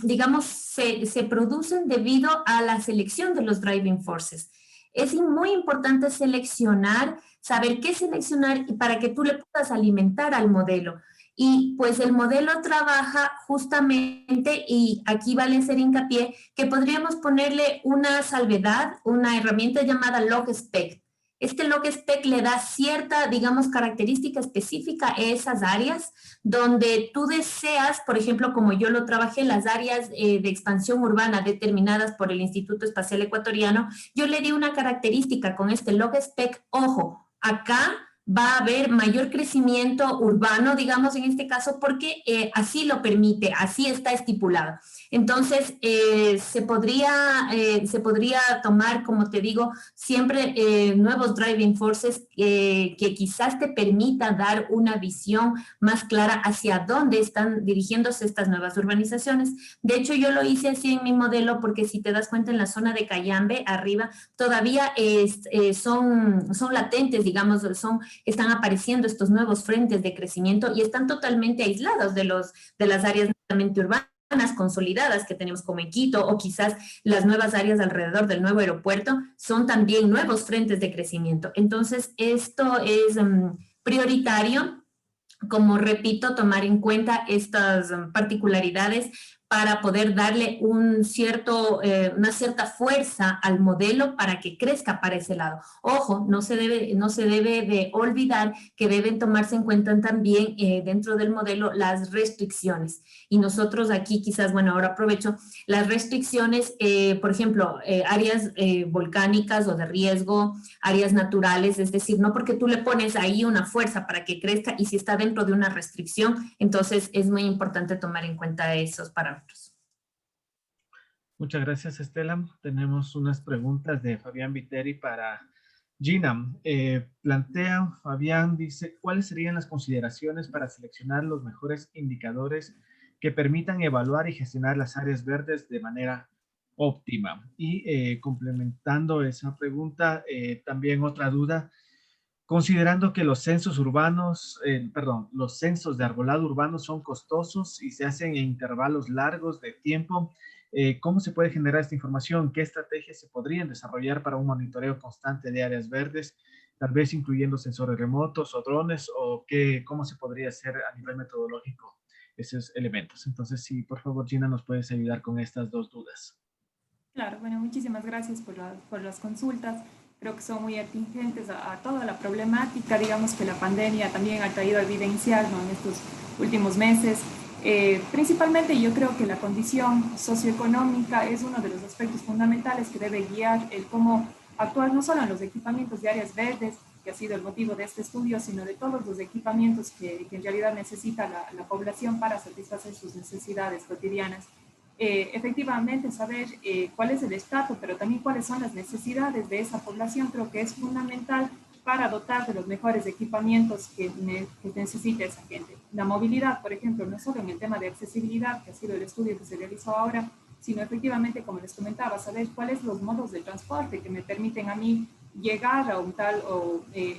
digamos, se producen debido a la selección de los driving forces. Es muy importante seleccionar, saber qué seleccionar y para que tú le puedas alimentar al modelo. Y pues el modelo trabaja justamente, y aquí vale hacer hincapié, que podríamos ponerle una salvedad, una herramienta llamada logspec. Este logspec le da cierta, digamos, característica específica a esas áreas donde tú deseas, por ejemplo, como yo lo trabajé, las áreas de expansión urbana determinadas por el Instituto Espacial Ecuatoriano, yo le di una característica con este logspec. Ojo, acá va a haber mayor crecimiento urbano, digamos, en este caso, porque así lo permite, así está estipulado. Entonces, se podría tomar, como te digo, siempre nuevos driving forces que quizás te permita dar una visión más clara hacia dónde están dirigiéndose estas nuevas urbanizaciones. De hecho, yo lo hice así en mi modelo porque si te das cuenta en la zona de Cayambe, arriba, todavía son latentes, digamos, están apareciendo estos nuevos frentes de crecimiento y están totalmente aislados de las áreas netamente urbanas consolidadas que tenemos como en Quito, o quizás las nuevas áreas alrededor del nuevo aeropuerto son también nuevos frentes de crecimiento. Entonces, esto es prioritario, como repito, tomar en cuenta estas particularidades para poder darle una cierta fuerza al modelo para que crezca para ese lado. Ojo, no se debe de olvidar que deben tomarse en cuenta también dentro del modelo las restricciones. Y nosotros aquí quizás, bueno, ahora aprovecho, las restricciones, por ejemplo, áreas volcánicas o de riesgo, áreas naturales, es decir, no porque tú le pones ahí una fuerza para que crezca y si está dentro de una restricción, entonces es muy importante tomar en cuenta esos parámetros. Muchas gracias, Estela. Tenemos unas preguntas de Fabián Viteri para Gina. Plantea, Fabián dice, ¿cuáles serían las consideraciones para seleccionar los mejores indicadores que permitan evaluar y gestionar las áreas verdes de manera óptima? Y complementando esa pregunta, también otra duda, Considerando que los censos urbanos, los censos de arbolado urbano son costosos y se hacen en intervalos largos de tiempo, ¿cómo se puede generar esta información? ¿Qué estrategias se podrían desarrollar para un monitoreo constante de áreas verdes, tal vez incluyendo sensores remotos o drones, o cómo se podría hacer a nivel metodológico esos elementos? Entonces, sí, por favor, Gina, nos puedes ayudar con estas dos dudas. Claro, bueno, muchísimas gracias por las consultas. Creo que son muy atingentes a toda la problemática, digamos que la pandemia también ha traído a evidenciar, ¿no?, en estos últimos meses. Principalmente yo creo que la condición socioeconómica es uno de los aspectos fundamentales que debe guiar el cómo actuar no solo en los equipamientos de áreas verdes, que ha sido el motivo de este estudio, sino de todos los equipamientos que en realidad necesita la población para satisfacer sus necesidades cotidianas. Efectivamente, saber cuál es el estatus, pero también cuáles son las necesidades de esa población, creo que es fundamental para dotar de los mejores equipamientos que necesita esa gente. La movilidad, por ejemplo, no solo en el tema de accesibilidad, que ha sido el estudio que se realizó ahora, sino efectivamente, como les comentaba, saber cuáles son los modos de transporte que me permiten a mí llegar a un tal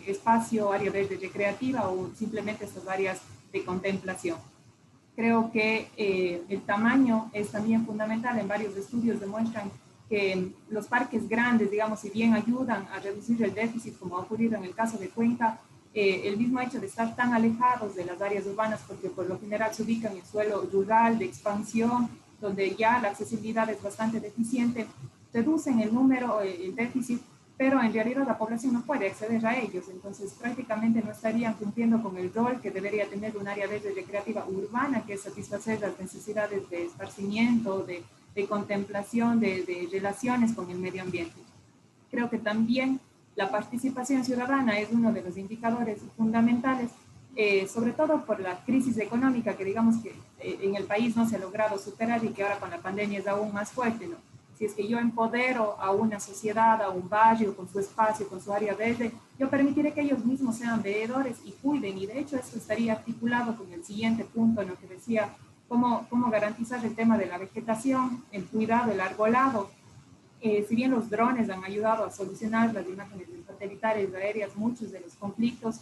espacio, área verde recreativa o simplemente estas áreas de contemplación. Creo que el tamaño es también fundamental. En varios estudios demuestran que los parques grandes, digamos, si bien ayudan a reducir el déficit, como ha ocurrido en el caso de Cuenca, el mismo hecho de estar tan alejados de las áreas urbanas, porque por lo general se ubican en suelo rural, de expansión, donde ya la accesibilidad es bastante deficiente, reducen el número, el déficit, pero en realidad la población no puede acceder a ellos, entonces prácticamente no estarían cumpliendo con el rol que debería tener un área verde recreativa urbana, que es satisfacer las necesidades de esparcimiento, de contemplación, de relaciones con el medio ambiente. Creo que también la participación ciudadana es uno de los indicadores fundamentales, sobre todo por la crisis económica que digamos que en el país no se ha logrado superar y que ahora con la pandemia es aún más fuerte, ¿no? Si es que yo empodero a una sociedad, a un barrio con su espacio, con su área verde, yo permitiré que ellos mismos sean veedores y cuiden. Y de hecho esto estaría articulado con el siguiente punto en lo que decía, cómo garantizar el tema de la vegetación, el cuidado, el arbolado. Si bien los drones han ayudado a solucionar las imágenes satelitales aéreas, muchos de los conflictos,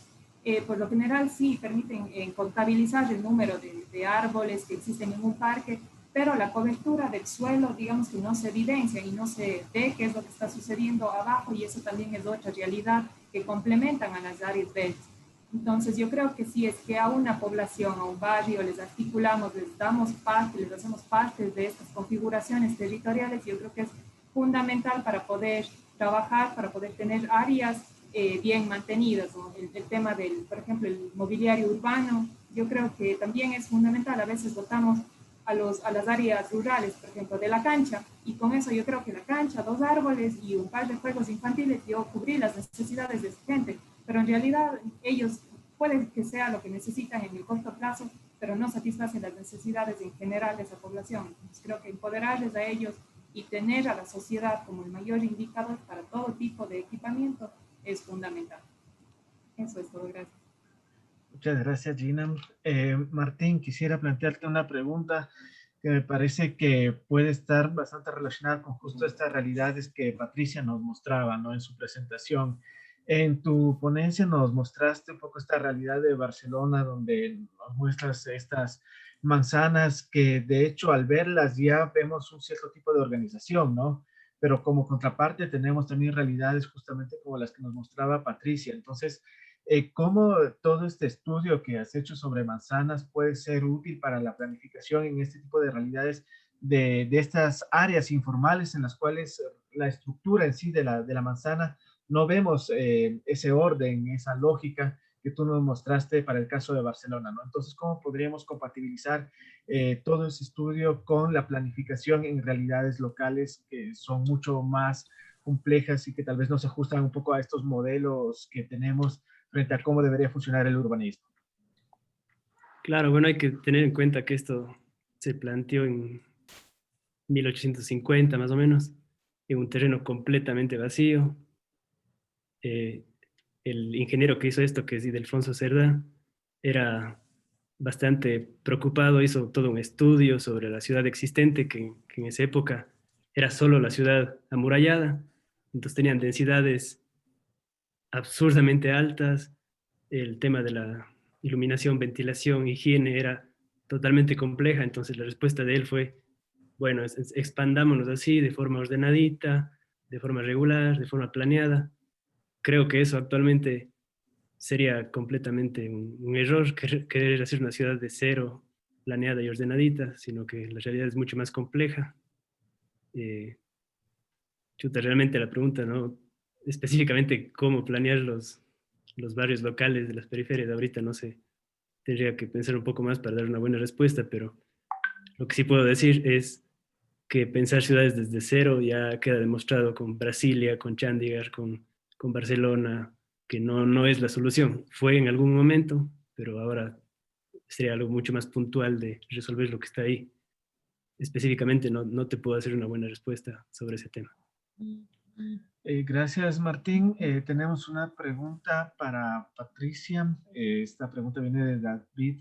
por lo general sí permiten contabilizar el número de árboles que existen en un parque, pero la cobertura del suelo, digamos que no se evidencia y no se ve qué es lo que está sucediendo abajo, y eso también es otra realidad que complementan a las áreas verdes. Entonces yo creo que si es que a una población, a un barrio, les articulamos, les damos parte, les hacemos parte de estas configuraciones territoriales, yo creo que es fundamental para poder trabajar, para poder tener áreas bien mantenidas, ¿no? El tema del, por ejemplo, el mobiliario urbano, yo creo que también es fundamental. A veces dotamos a las áreas rurales, por ejemplo, de la cancha, y con eso yo creo que la cancha, 2 árboles y un par de juegos infantiles, yo cubrí las necesidades de esa gente, pero en realidad ellos pueden que sea lo que necesitan en el corto plazo, pero no satisfacen las necesidades en general de esa población. Entonces creo que empoderarles a ellos y tener a la sociedad como el mayor indicador para todo tipo de equipamiento es fundamental. Eso es todo, gracias. Muchas gracias, Gina. Martín, quisiera plantearte una pregunta que me parece que puede estar bastante relacionada con justo estas realidades que Patricia nos mostraba, ¿no?, en su presentación. En tu ponencia nos mostraste un poco esta realidad de Barcelona, donde nos muestras estas manzanas que de hecho al verlas ya vemos un cierto tipo de organización, ¿no? Pero como contraparte tenemos también realidades justamente como las que nos mostraba Patricia. Entonces, ¿cómo todo este estudio que has hecho sobre manzanas puede ser útil para la planificación en este tipo de realidades de estas áreas informales en las cuales la estructura en sí de la manzana no vemos ese orden, esa lógica que tú nos mostraste para el caso de Barcelona, ¿no? Entonces, ¿cómo podríamos compatibilizar todo ese estudio con la planificación en realidades locales que son mucho más complejas y que tal vez no se ajustan un poco a estos modelos que tenemos frente a cómo debería funcionar el urbanismo? Claro, bueno, hay que tener en cuenta que esto se planteó en 1850 más o menos, en un terreno completamente vacío. El ingeniero que hizo esto, que es Ildefonso Cerda, era bastante preocupado, hizo todo un estudio sobre la ciudad existente, que en esa época era solo la ciudad amurallada, entonces tenían densidades absurdamente altas, el tema de la iluminación, ventilación, higiene era totalmente compleja, entonces la respuesta de él fue, bueno, expandámonos así, de forma ordenadita, de forma regular, de forma planeada. Creo que eso actualmente sería completamente un error, querer hacer una ciudad de cero, planeada y ordenadita, sino que la realidad es mucho más compleja. Eh, Realmente la pregunta, ¿no? Específicamente cómo planear los barrios locales de las periferias, ahorita no sé, tendría que pensar un poco más para dar una buena respuesta, pero lo que sí puedo decir es que pensar ciudades desde cero ya queda demostrado con Brasilia, con Chandigarh, con Barcelona, que no es la solución. Fue en algún momento, pero ahora sería algo mucho más puntual de resolver lo que está ahí. Específicamente no te puedo hacer una buena respuesta sobre ese tema. Gracias, Martín. Tenemos una pregunta para Patricia. Esta pregunta viene de David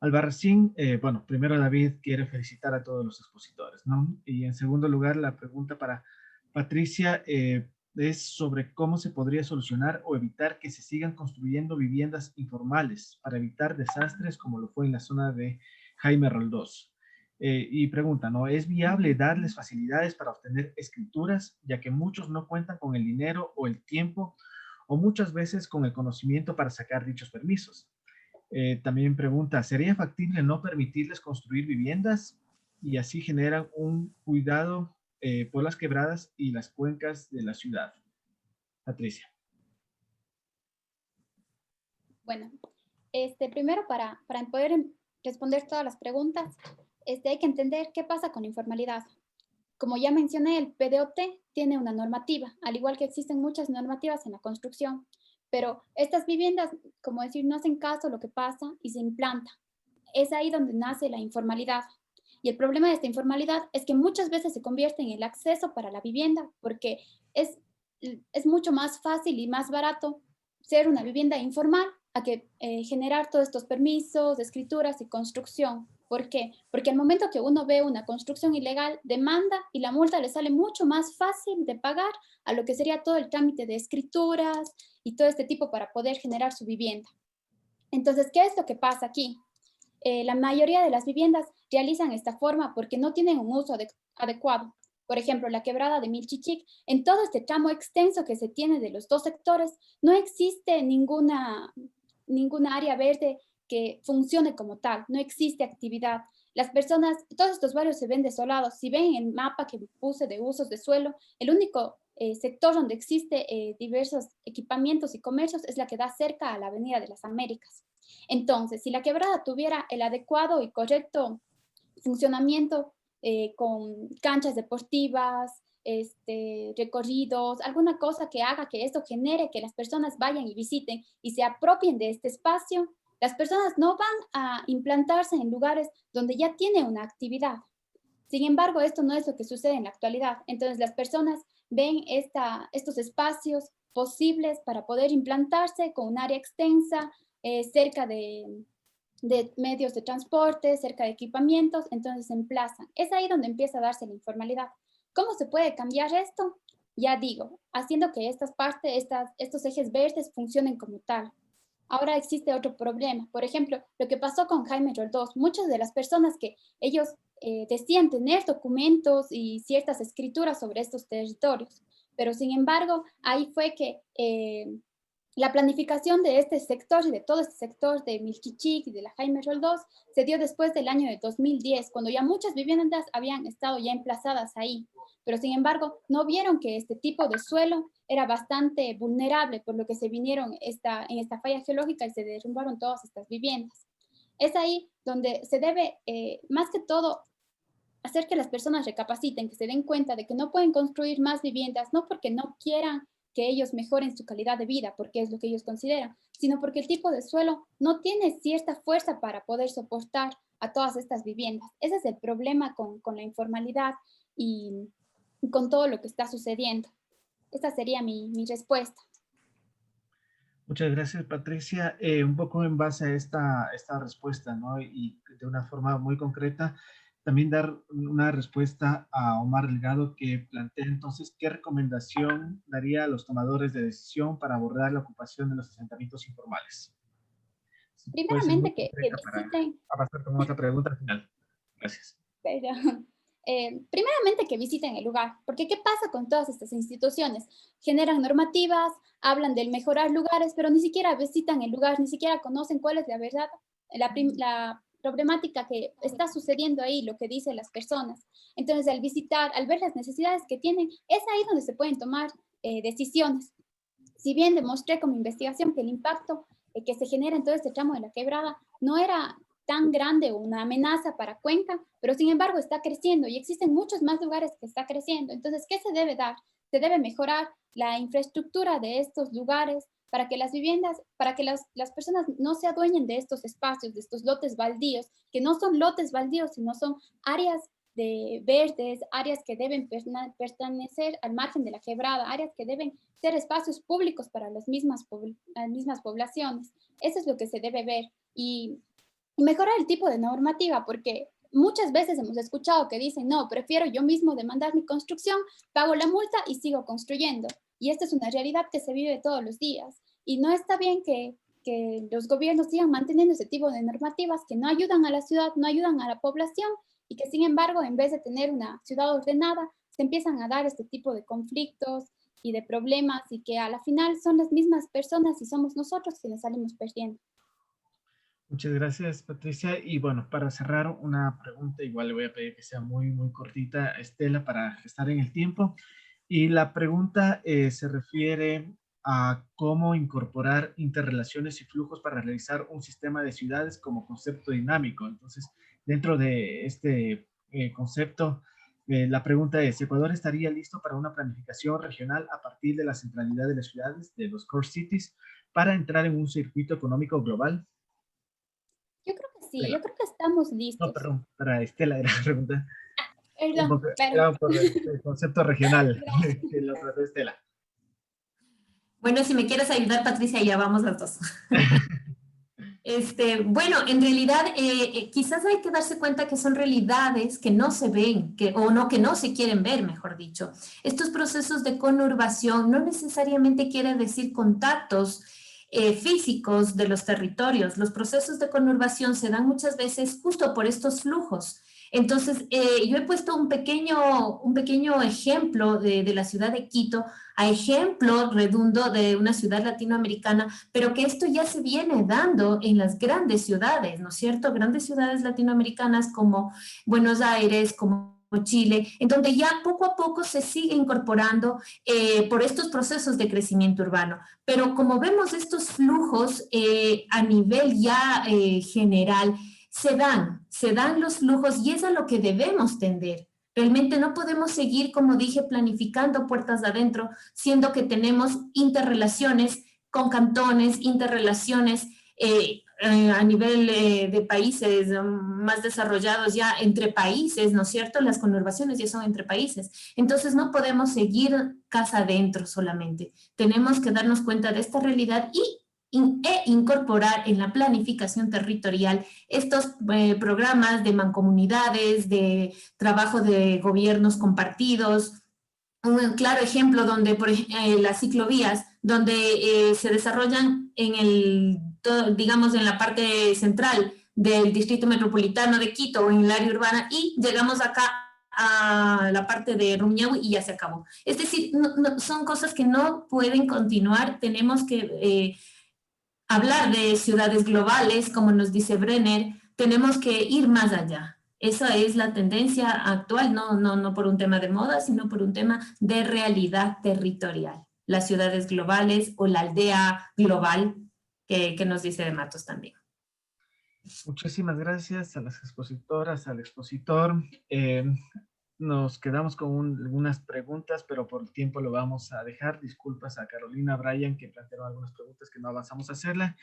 Albarracín. Bueno, primero David quiere felicitar a todos los expositores, ¿no? Y en segundo lugar, la pregunta para Patricia es sobre cómo se podría solucionar o evitar que se sigan construyendo viviendas informales para evitar desastres como lo fue en la zona de Jaime Roldós. Y pregunta, ¿no? ¿Es viable darles facilidades para obtener escrituras, ya que muchos no cuentan con el dinero o el tiempo, o muchas veces con el conocimiento para sacar dichos permisos? También pregunta, ¿sería factible no permitirles construir viviendas y así generan un cuidado por las quebradas y las cuencas de la ciudad? Patricia. Bueno, primero para poder responder todas las preguntas, hay que entender qué pasa con la informalidad. Como ya mencioné, el PDOT tiene una normativa, al igual que existen muchas normativas en la construcción, pero estas viviendas, como decir, no hacen caso a lo que pasa y se implanta. Es ahí donde nace la informalidad. Y el problema de esta informalidad es que muchas veces se convierte en el acceso para la vivienda, porque es mucho más fácil y más barato ser una vivienda informal a que generar todos estos permisos, escrituras y construcción. ¿Por qué? Porque al momento que uno ve una construcción ilegal, demanda y la multa le sale mucho más fácil de pagar a lo que sería todo el trámite de escrituras y todo este tipo para poder generar su vivienda. Entonces, ¿qué es lo que pasa aquí? La mayoría de las viviendas realizan esta forma porque no tienen un uso adecuado. Por ejemplo, la quebrada de Milchichik, en todo este tramo extenso que se tiene de los dos sectores, no existe ninguna área verde que funcione como tal, no existe actividad. Las personas, todos estos barrios se ven desolados. Si ven el mapa que puse de usos de suelo, el único sector donde existe diversos equipamientos y comercios es la que da cerca a la Avenida de las Américas. Entonces, si la quebrada tuviera el adecuado y correcto funcionamiento con canchas deportivas, recorridos, alguna cosa que haga que esto genere que las personas vayan y visiten y se apropien de este espacio, las personas no van a implantarse en lugares donde ya tiene una actividad. Sin embargo, esto no es lo que sucede en la actualidad. Entonces, las personas ven estos espacios posibles para poder implantarse con un área extensa, cerca de medios de transporte, cerca de equipamientos, entonces se emplazan. Es ahí donde empieza a darse la informalidad. ¿Cómo se puede cambiar esto? Ya digo, haciendo que estos ejes verdes funcionen como tal. Ahora existe otro problema. Por ejemplo, lo que pasó con Jaime Roldós. Muchas de las personas que ellos decían tener documentos y ciertas escrituras sobre estos territorios, pero sin embargo, ahí fue que la planificación de este sector y de todo este sector de Milchichik y de la Jaime Roldós se dio después del año de 2010, cuando ya muchas viviendas habían estado ya emplazadas ahí. Pero sin embargo, no vieron que este tipo de suelo era bastante vulnerable, por lo que se vinieron en esta falla geológica y se derrumbaron todas estas viviendas. Es ahí donde se debe, más que todo, hacer que las personas recapaciten, que se den cuenta de que no pueden construir más viviendas, no porque no quieran que ellos mejoren su calidad de vida, porque es lo que ellos consideran, sino porque el tipo de suelo no tiene cierta fuerza para poder soportar a todas estas viviendas. Ese es el problema con la informalidad y con todo lo que está sucediendo. Esta sería mi respuesta. Muchas gracias, Patricia. Un poco en base a esta respuesta, ¿no? Y de una forma muy concreta, también dar una respuesta a Omar Delgado, que plantea entonces qué recomendación daría a los tomadores de decisión para abordar la ocupación de los asentamientos informales. Puede ser muy Primeramente que concreta para visiten, pasar con otra pregunta al final. Gracias. pero, primeramente que visiten el lugar, porque ¿qué pasa con todas estas instituciones? Generan normativas, hablan del mejorar lugares, pero ni siquiera visitan el lugar, ni siquiera conocen cuál es la verdad, la problemática que está sucediendo ahí, lo que dicen las personas. Entonces, al visitar, al ver las necesidades que tienen, es ahí donde se pueden tomar decisiones. Si bien demostré con mi investigación que el impacto que se genera en todo este tramo de la quebrada no era tan grande una amenaza para Cuenca, pero sin embargo está creciendo y existen muchos más lugares que está creciendo. Entonces, ¿qué se debe dar? Se debe mejorar la infraestructura de estos lugares para que las viviendas, para que las personas no se adueñen de estos espacios, de estos lotes baldíos, que no son lotes baldíos, sino son áreas de verdes, áreas que deben pertenecer al margen de la quebrada, áreas que deben ser espacios públicos para las mismas poblaciones. Eso es lo que se debe ver y mejorar el tipo de normativa, porque muchas veces hemos escuchado que dicen, no, prefiero yo mismo demandar mi construcción, pago la multa y sigo construyendo. Y esta es una realidad que se vive todos los días. Y no está bien que los gobiernos sigan manteniendo ese tipo de normativas que no ayudan a la ciudad, no ayudan a la población y que sin embargo, en vez de tener una ciudad ordenada, se empiezan a dar este tipo de conflictos y de problemas y que a la final son las mismas personas y somos nosotros quienes salimos perdiendo. Muchas gracias, Patricia. Y bueno, para cerrar una pregunta, igual le voy a pedir que sea muy, muy cortita a Estela para estar en el tiempo. Y la pregunta se refiere a cómo incorporar interrelaciones y flujos para realizar un sistema de ciudades como concepto dinámico. Entonces, dentro de este concepto, la pregunta es, ¿Ecuador estaría listo para una planificación regional a partir de la centralidad de las ciudades, de los core cities, para entrar en un circuito económico global? Yo creo que sí, yo Estela. creo que estamos No, listos. perdón, para Estela era la pregunta. Perdón, claro. Era por el concepto regional Gracias. que lo trató Estela. Bueno, si me quieres ayudar, Patricia, ya vamos las dos. Bueno, en realidad quizás hay que darse cuenta que son realidades que no se ven, que no se quieren ver, mejor dicho. Estos procesos de conurbación no necesariamente quiere decir contactos físicos de los territorios. Los procesos de conurbación se dan muchas veces justo por estos flujos. Entonces, yo he puesto un pequeño ejemplo de la ciudad de Quito, a ejemplo redundo de una ciudad latinoamericana, pero que esto ya se viene dando en las grandes ciudades, ¿no es cierto? Grandes ciudades latinoamericanas como Buenos Aires, como Chile, en donde ya poco a poco se sigue incorporando por estos procesos de crecimiento urbano. Pero como vemos estos flujos a nivel ya general, se dan los flujos y es a lo que debemos tender. Realmente no podemos seguir, como dije, planificando puertas adentro, siendo que tenemos interrelaciones con cantones, interrelaciones a nivel de países más desarrollados ya entre países, ¿no es cierto? Las conurbaciones ya son entre países. Entonces no podemos seguir casa adentro solamente. Tenemos que darnos cuenta de esta realidad e incorporar en la planificación territorial estos programas de mancomunidades, de trabajo de gobiernos compartidos. Un claro ejemplo donde, por las ciclovías, donde se desarrollan digamos, en la parte central del distrito metropolitano de Quito o en el área urbana y llegamos acá a la parte de Rumiñahui y ya se acabó. Es decir, son cosas que no pueden continuar, tenemos que hablar de ciudades globales, como nos dice Brenner, tenemos que ir más allá. Esa es la tendencia actual, no por un tema de moda, sino por un tema de realidad territorial. Las ciudades globales o la aldea global que nos dice de Matos también. Muchísimas gracias a las expositoras, al expositor. Nos quedamos con algunas preguntas, pero por el tiempo lo vamos a dejar. Disculpas a Carolina, Brian, que plantearon algunas preguntas que no avanzamos a hacerla.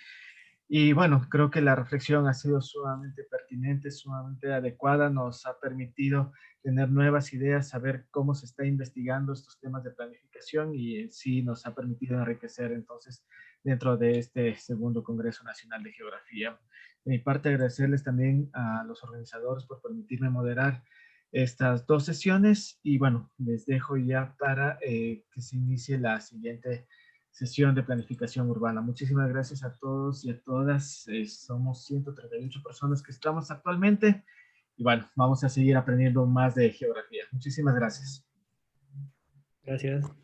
Y bueno, creo que la reflexión ha sido sumamente pertinente, sumamente adecuada, nos ha permitido tener nuevas ideas, saber cómo se está investigando estos temas de planificación y sí nos ha permitido enriquecer entonces dentro de este segundo Congreso Nacional de Geografía. De mi parte, agradecerles también a los organizadores por permitirme moderar estas dos sesiones y bueno, les dejo ya para que se inicie la siguiente sesión de planificación urbana. Muchísimas gracias a todos y a todas. Somos 138 personas que estamos actualmente y bueno, vamos a seguir aprendiendo más de geografía. Muchísimas gracias. Gracias.